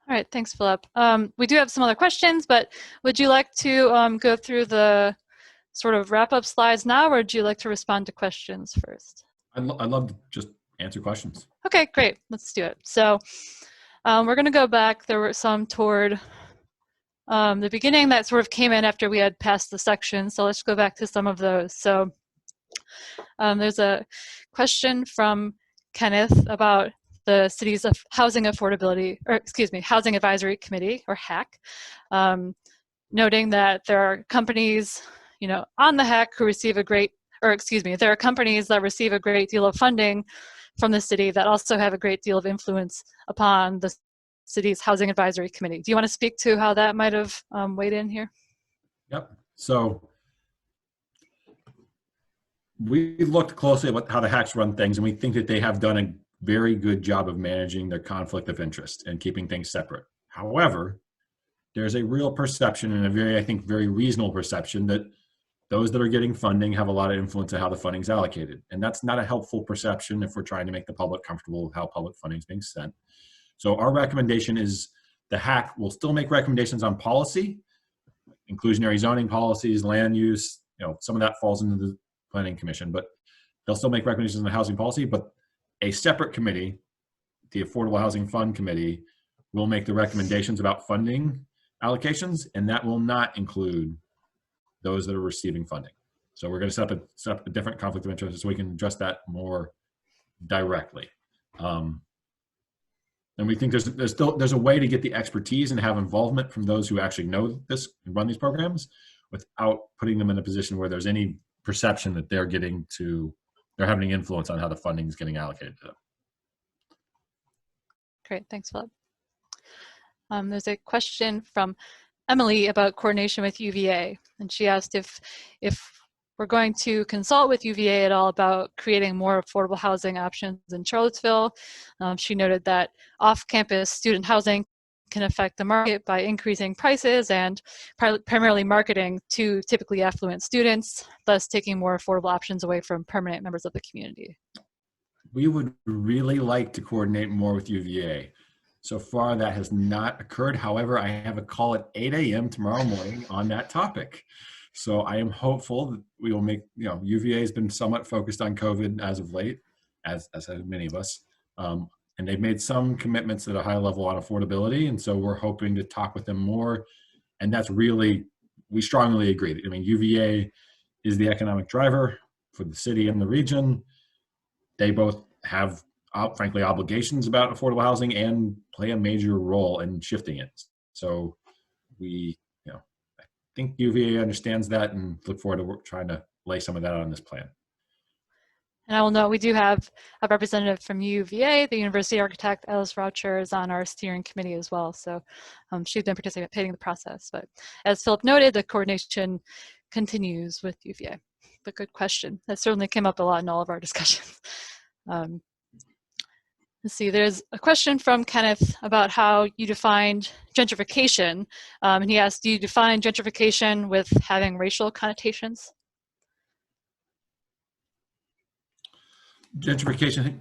All right, thanks, Philip. We do have some other questions, but would you like to go through the sort of wrap up slides now, or do you like to respond to questions first? I'd love to just answer questions. Okay, great. Let's do it. So we're going to go back. There were some toward the beginning that sort of came in after we had passed the section. So let's go back to some of those. So there's a question from Kenneth about the city's housing affordability, or excuse me, Housing Advisory Committee, or HAC, noting that there are companies, on the HAC who receive a great, or excuse me, there are companies that receive a great deal of funding from the city that also have a great deal of influence upon the city's Housing Advisory Committee. Do you want to speak to how that might have weighed in here? Yep. So we looked closely at how the HACs run things, and we think that they have done a very good job of managing their conflict of interest and keeping things separate. However, there's a real perception, and I think, very reasonable perception, that those that are getting funding have a lot of influence on how the funding is allocated. And that's not a helpful perception if we're trying to make the public comfortable with how public funding is being spent. So our recommendation is the HAC will still make recommendations on policy, inclusionary zoning policies, land use, some of that falls into the Planning Commission, but they'll still make recommendations on housing policy. But a separate committee, the Affordable Housing Fund Committee, will make the recommendations about funding allocations, and that will not include those that are receiving funding. So we're going to set up a different conflict of interest so we can address that more directly. And we think there's a way to get the expertise and have involvement from those who actually know this and run these programs without putting them in a position where there's any perception that they're having influence on how the funding is getting allocated to them. Great, thanks, Philip. There's a question from Emily about coordination with UVA, and she asked if we're going to consult with UVA at all about creating more affordable housing options in Charlottesville. She noted that off-campus student housing can affect the market by increasing prices and primarily marketing to typically affluent students, thus taking more affordable options away from permanent members of the community. We would really like to coordinate more with UVA. So far, that has not occurred. However, I have a call at 8 a.m. tomorrow morning on that topic. So I am hopeful that we will make, UVA has been somewhat focused on COVID as of late, as have many of us. And they've made some commitments at a high level on affordability. And so we're hoping to talk with them more. And that's really, we strongly agree. I mean, UVA is the economic driver for the city and the region. They both have, frankly, obligations about affordable housing and play a major role in shifting it. So we, I think UVA understands that and look forward to trying to lay some of that on this plan. And I will note we do have a representative from UVA, the University architect, Alice Vouchers, on our steering committee as well. So she's been participating in the process. But as Philip noted, the coordination continues with UVA. But good question. That certainly came up a lot in all of our discussions. Let's see, there's a question from Kenneth about how you defined gentrification. And he asked, do you define gentrification with having racial connotations? Gentrification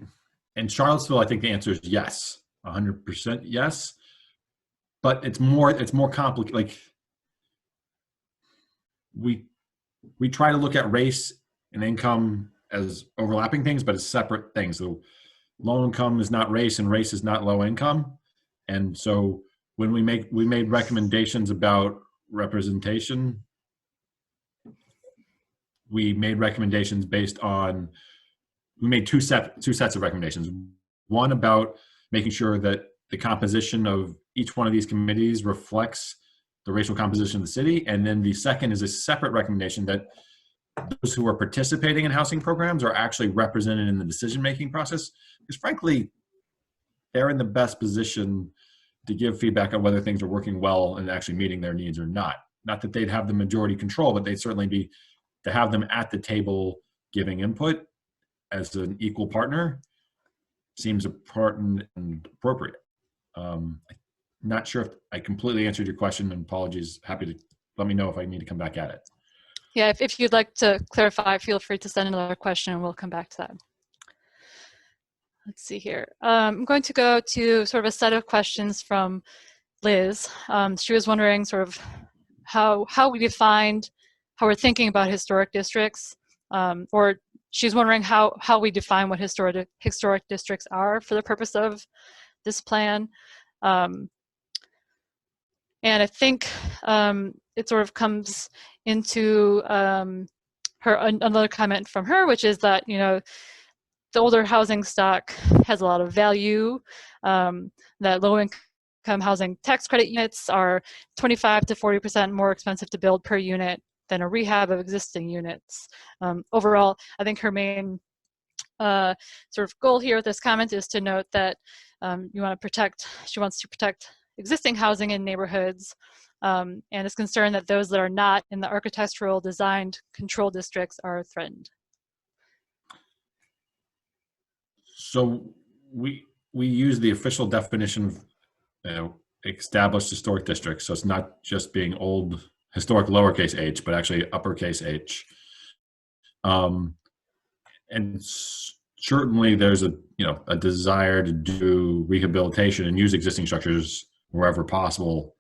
in Charlottesville, I think the answer is yes, 100% yes. But it's more complicated. Like we try to look at race and income as overlapping things, but as separate things. So low income is not race, and race is not low income. And so when we made recommendations about representation, we made recommendations based on. We made two sets of recommendations. One about making sure that the composition of each one of these committees reflects the racial composition of the city. And then the second is a separate recommendation that those who are participating in housing programs are actually represented in the decision-making process. Because frankly, they're in the best position to give feedback on whether things are working well and actually meeting their needs or not. Not that they'd have the majority control, but they'd certainly be, to have them at the table giving input as an equal partner seems important and appropriate. I'm not sure if I completely answered your question, and apologies. Happy to let me know if I need to come back at it. Yeah, if you'd like to clarify, feel free to send another question and we'll come back to that. Let's see here. I'm going to go to sort of a set of questions from Liz. She was wondering sort of how we defined we're thinking about historic districts, or she's wondering how we define what historic districts are for the purpose of this plan. And I think it sort of comes into another comment from her, which is that, you know, the older housing stock has a lot of value, that low-income housing tax credit units are 25 to 40% more expensive to build per unit than a rehab of existing units. Overall, I think her main sort of goal here with this comment is to note that she wants to protect existing housing in neighborhoods, and is concerned that those that are not in the architectural designed control districts are threatened. So we use the official definition of, you know, established historic districts. So it's not just being old historic lowercase h, but actually uppercase H. And certainly there's a desire to do rehabilitation and use existing structures wherever possible,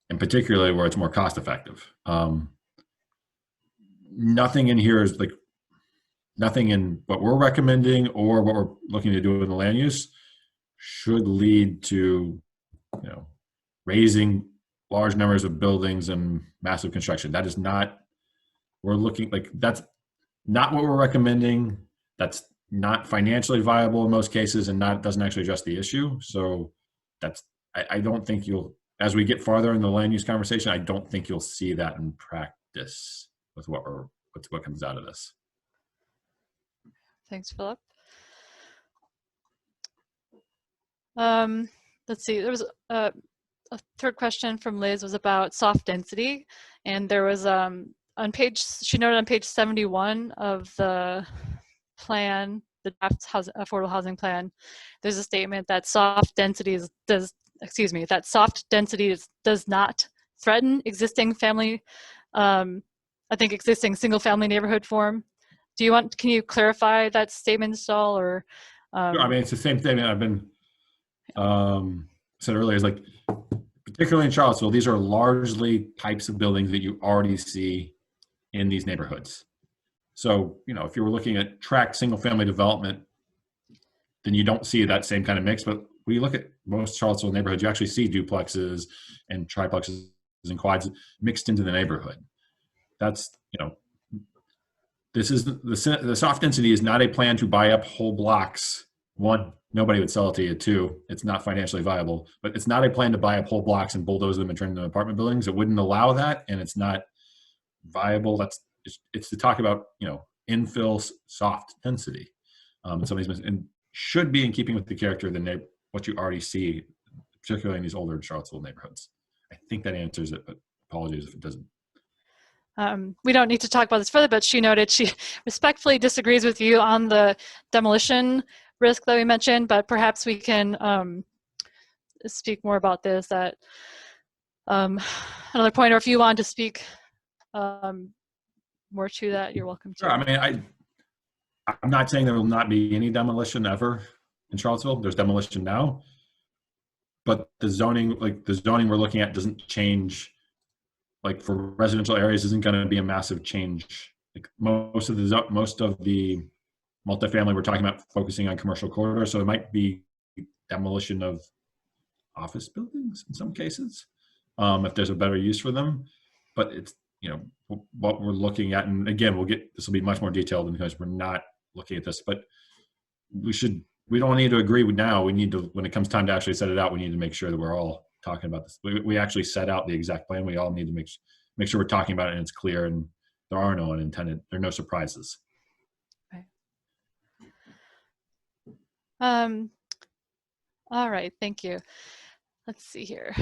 and particularly where it's more cost effective. Nothing in here is nothing in what we're recommending or what we're looking to do in the land use should lead to, you know, raising large numbers of buildings and massive construction. That is not, that's not what we're recommending. That's not financially viable in most cases, and doesn't actually address the issue. So I don't think as we get farther in the land use conversation, I don't think you'll see that in practice with what comes out of this. Thanks, Philip. Let's see, there was a third question from Liz was about soft density. And there was, she noted on page 71 of the plan, the draft affordable housing plan, there's a statement that soft density does not threaten existing family, I think existing single family neighborhood form. Can you clarify that statement, Saul, or? Sure. I mean, it's the same thing I've been said earlier, is like, particularly in Charlottesville, these are largely types of buildings that you already see in these neighborhoods. So, you know, if you were looking at tract single family development, then you don't see that same kind of mix. But when you look at most Charlottesville neighborhoods, you actually see duplexes and triplexes and quads mixed into the neighborhood. That's, you know, this is the soft density is not a plan to buy up whole blocks. One, nobody would sell it to you. Two, it's not financially viable. But it's not a plan to buy up whole blocks and bulldoze them and turn them into apartment buildings. It wouldn't allow that, and it's not viable. It's to talk about, you know, infill soft density. And should be in keeping with the character of what you already see, particularly in these older Charlottesville neighborhoods. I think that answers it, but apologies if it doesn't. We don't need to talk about this further, but she noted she respectfully disagrees with you on the demolition risk that we mentioned, but perhaps we can speak more about this at another point, or if you want to speak more to that, you're welcome to. Sure. I mean, I'm not saying there will not be any demolition ever in Charlottesville. There's demolition now, but the zoning we're looking at doesn't change. Like for residential areas, isn't going to be a massive change. Like most of the multifamily we're talking about focusing on commercial corridors, so it might be demolition of office buildings in some cases, if there's a better use for them. But it's, you know, what we're looking at, and again, this will be much more detailed because we're not looking at this, but we don't need to agree now. We need to, when it comes time to actually set it out, we need to make sure that we're all talking about this. We actually set out the exact plan. We all need to make sure we're talking about it and it's clear, and there are no unintended, there are no surprises. Okay. All right, thank you. Let's see here.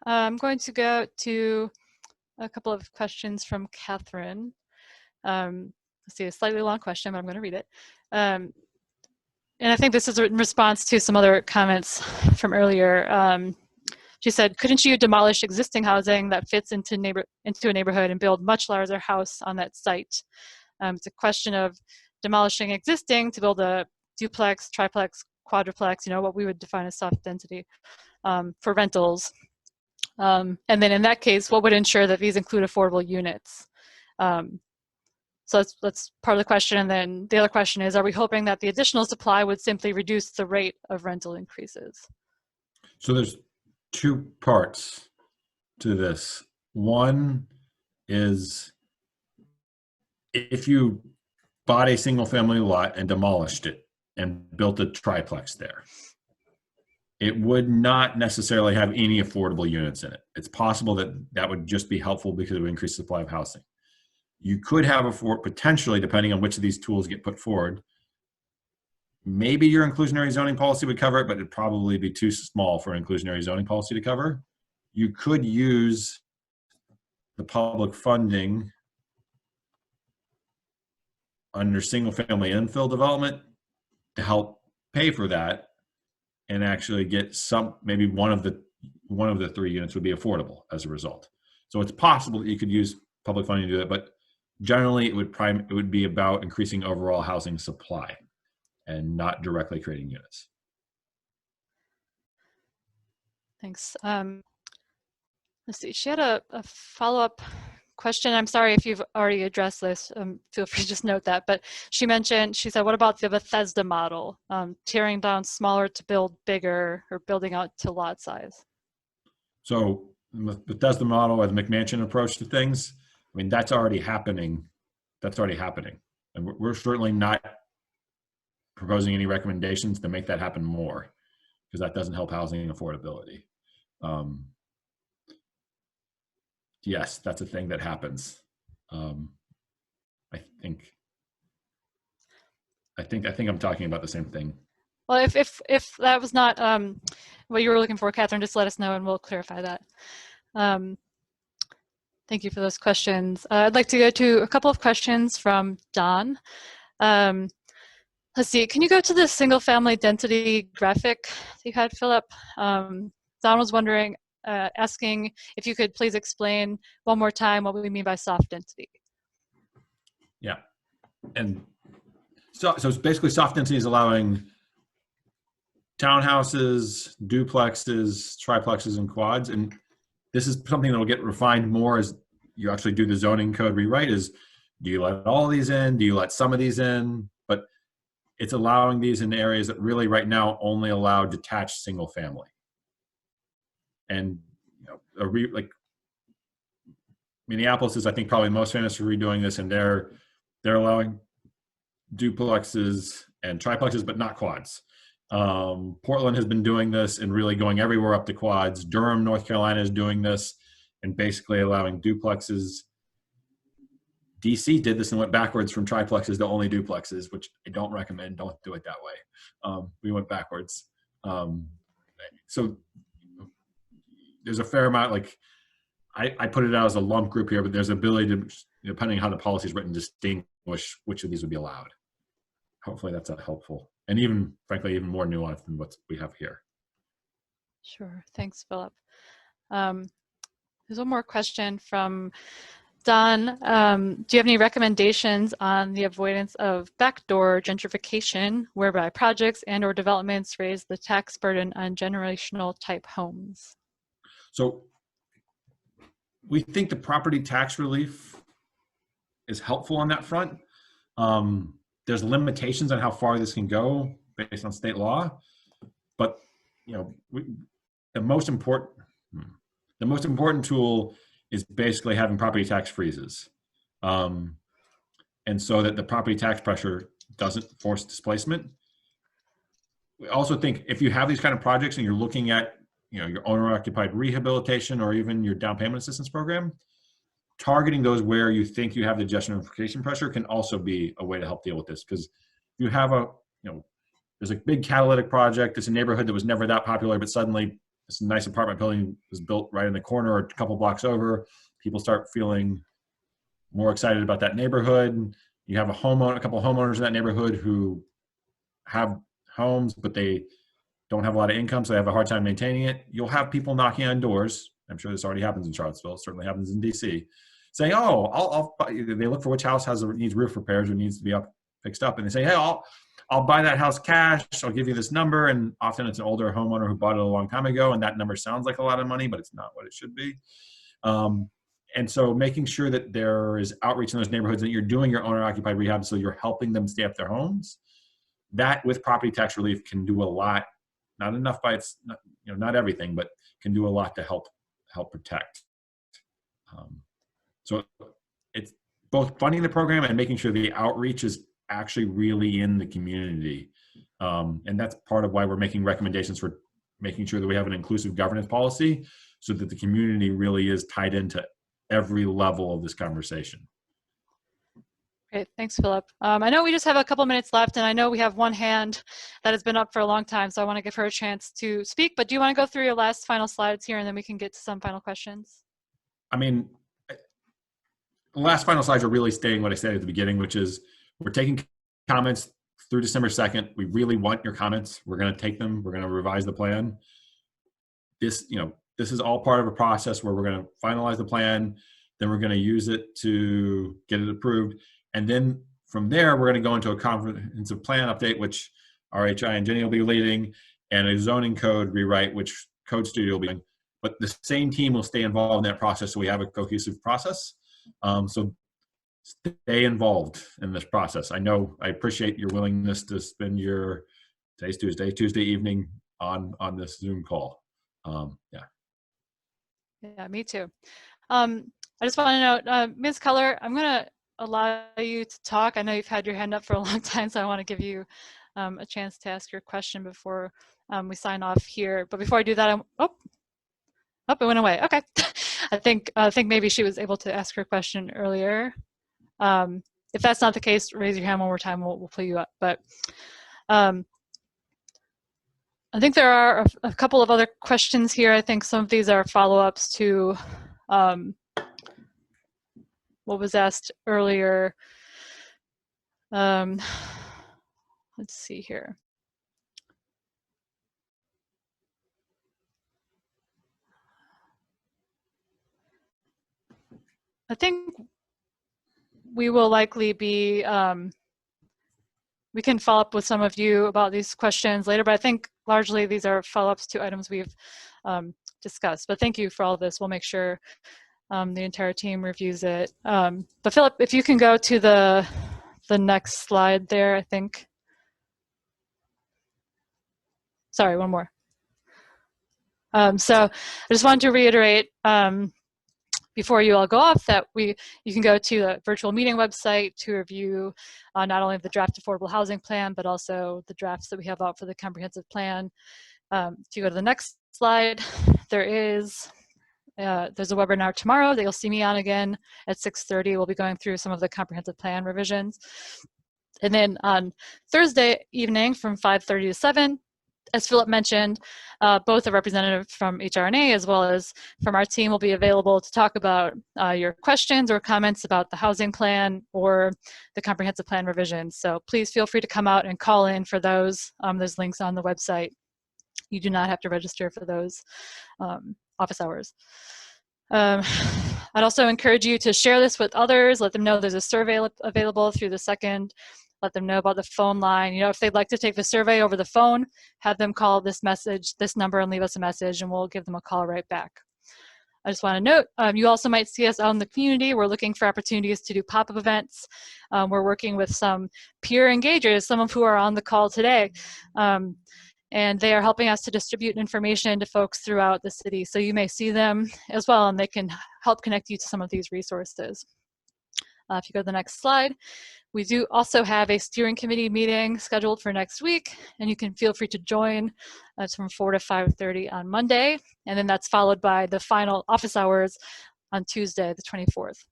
I'm going to go to a couple of questions from Catherine. Let's see, a slightly long question, but I'm going to read it. And I think this is in response to some other comments from earlier. She said, couldn't you demolish existing housing that fits into a neighborhood and build much larger house on that site? It's a question of demolishing existing to build a duplex, triplex, quadruplex, you know, what we would define as soft density for rentals. And then in that case, what would ensure that these include affordable units? So that's part of the question. And then the other question is, are we hoping that the additional supply would simply reduce the rate of rental increases? So there's two parts to this. One is if you bought a single family lot and demolished it and built a triplex there, it would not necessarily have any affordable units in it. It's possible that that would just be helpful because it would increase the supply of housing. You could have potentially, depending on which of these tools get put forward, maybe your inclusionary zoning policy would cover it, but it'd probably be too small for an inclusionary zoning policy to cover. You could use the public funding under single family infill development to help pay for that and actually get some, maybe one of the 3 units would be affordable as a result. So it's possible that you could use public funding to do that, but generally it would be about increasing overall housing supply and not directly creating units. Thanks. Let's see, she had a follow-up question. I'm sorry if you've already addressed this. Feel free to just note that. But she said, what about the Bethesda model? Tearing down smaller to build bigger, or building out to lot size? So with Bethesda model as McMansion approach to things, I mean, that's already happening. And we're certainly not proposing any recommendations to make that happen more, because that doesn't help housing affordability. Yes, that's a thing that happens. I think I'm talking about the same thing. Well, if that was not what you were looking for, Catherine, just let us know and we'll clarify that. Thank you for those questions. I'd like to go to a couple of questions from Don. Let's see, can you go to the single family density graphic that you had, Philip? Don was wondering, asking if you could please explain one more time what we mean by soft density. Yeah, and so it's basically soft density is allowing townhouses, duplexes, triplexes, and quads. And this is something that will get refined more as you actually do the zoning code rewrite. Is, do you let all these in? Do you let some of these in? But it's allowing these in areas that really right now only allow detached single family. And like Minneapolis is, I think, probably most famous for redoing this, and they're allowing duplexes and triplexes, but not quads. Portland has been doing this and really going everywhere up to quads. Durham, North Carolina is doing this and basically allowing duplexes. DC did this and went backwards from triplexes to only duplexes, which I don't recommend. Don't do it that way. We went backwards. So there's a fair amount, like I put it out as a lump group here, but there's ability to, depending on how the policy is written, distinguish which of these would be allowed. Hopefully that's helpful. And even, frankly, even more nuanced than what we have here. Sure, thanks, Philip. There's one more question from Don. Do you have any recommendations on the avoidance of backdoor gentrification, whereby projects and or developments raise the tax burden on generational type homes? So we think the property tax relief is helpful on that front. There's limitations on how far this can go based on state law, but the most important tool is basically having property tax freezes, and so that the property tax pressure doesn't force displacement. We also think if you have these kind of projects and you're looking at your owner-occupied rehabilitation or even your down payment assistance program, targeting those where you think you have the gentrification pressure can also be a way to help deal with this. Because you have there's a big catalytic project. It's a neighborhood that was never that popular, but suddenly this nice apartment building was built right in the corner or a couple blocks over. People start feeling more excited about that neighborhood. You have a couple of homeowners in that neighborhood who have homes, but they don't have a lot of income, so they have a hard time maintaining it. You'll have people knocking on doors. I'm sure this already happens in Charlottesville. It certainly happens in DC. Saying, "Oh, they look for which house needs roof repairs or needs to be fixed up," and they say, "Hey, I'll buy that house cash. I'll give you this number." And often it's an older homeowner who bought it a long time ago, and that number sounds like a lot of money, but it's not what it should be. And so making sure that there is outreach in those neighborhoods, that you're doing your owner-occupied rehab, so you're helping them stay up their homes, that with property tax relief can do a lot. Not enough by its, not everything, but can do a lot to help protect. So it's both funding the program and making sure the outreach is actually really in the community. And that's part of why we're making recommendations for making sure that we have an inclusive governance policy, so that the community really is tied into every level of this conversation. Great, thanks, Philip. I know we just have a couple minutes left, and I know we have one hand that has been up for a long time, so I want to give her a chance to speak, but do you want to go through your last final slides here, and then we can get to some final questions? I mean, the last final slides are really stating what I said at the beginning, which is we're taking comments through December 2nd. We really want your comments. We're going to take them. We're going to revise the plan. This is all part of a process where we're going to finalize the plan, then we're going to use it to get it approved. And then from there, we're going to go into a comprehensive plan update, which RHI and Jenny will be leading, and a zoning code rewrite, which Code Studio will be doing. But the same team will stay involved in that process, so we have a cohesive process. So stay involved in this process. I appreciate your willingness to spend today's Tuesday evening on this Zoom call. Yeah, me too. I just want to note, Ms. Keller, I'm going to allow you to talk. I know you've had your hand up for a long time, so I want to give you a chance to ask your question before we sign off here. But before I do that, it went away. Okay. I think maybe she was able to ask her question earlier. If that's not the case, raise your hand one more time. We'll pull you up. But I think there are a couple of other questions here. I think some of these are follow-ups to what was asked earlier. Let's see here. I think we will likely be, we can follow up with some of you about these questions later, but I think largely these are follow-ups to items we've discussed. But thank you for all this. We'll make sure the entire team reviews it. But Philip, if you can go to the next slide there, I think. Sorry, one more. So I just wanted to reiterate before you all go off that you can go to the virtual meeting website to review not only the draft affordable housing plan, but also the drafts that we have out for the comprehensive plan. If you go to the next slide, there's a webinar tomorrow that you'll see me on again at 6:30. We'll be going through some of the comprehensive plan revisions. And then on Thursday evening from 5:30 to 7, as Philip mentioned, both a representative from HRNA as well as from our team will be available to talk about your questions or comments about the housing plan or the comprehensive plan revisions. So please feel free to come out and call in for those. There's links on the website. You do not have to register for those office hours. I'd also encourage you to share this with others. Let them know there's a survey available through the second. Let them know about the phone line. If they'd like to take the survey over the phone, have them call this number and leave us a message, and we'll give them a call right back. I just want to note, you also might see us out in the community. We're looking for opportunities to do pop-up events. We're working with some peer engagers, some of who are on the call today. And they are helping us to distribute information to folks throughout the city. So you may see them as well, and they can help connect you to some of these resources. If you go to the next slide, we do also have a steering committee meeting scheduled for next week, and you can feel free to join. It's from 4 to 5:30 on Monday, and then that's followed by the final office hours on Tuesday, the 24th.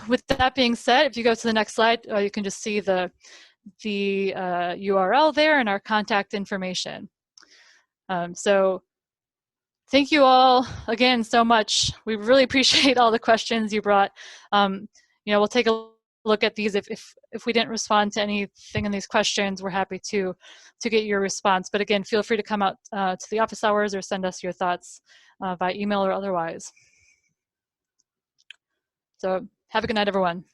With that being said, if you go to the next slide, you can just see the URL there and our contact information. So thank you all again so much. We really appreciate all the questions you brought. We'll take a look at these. If we didn't respond to anything in these questions, we're happy to get your response. But again, feel free to come out to the office hours or send us your thoughts by email or otherwise. So have a good night, everyone.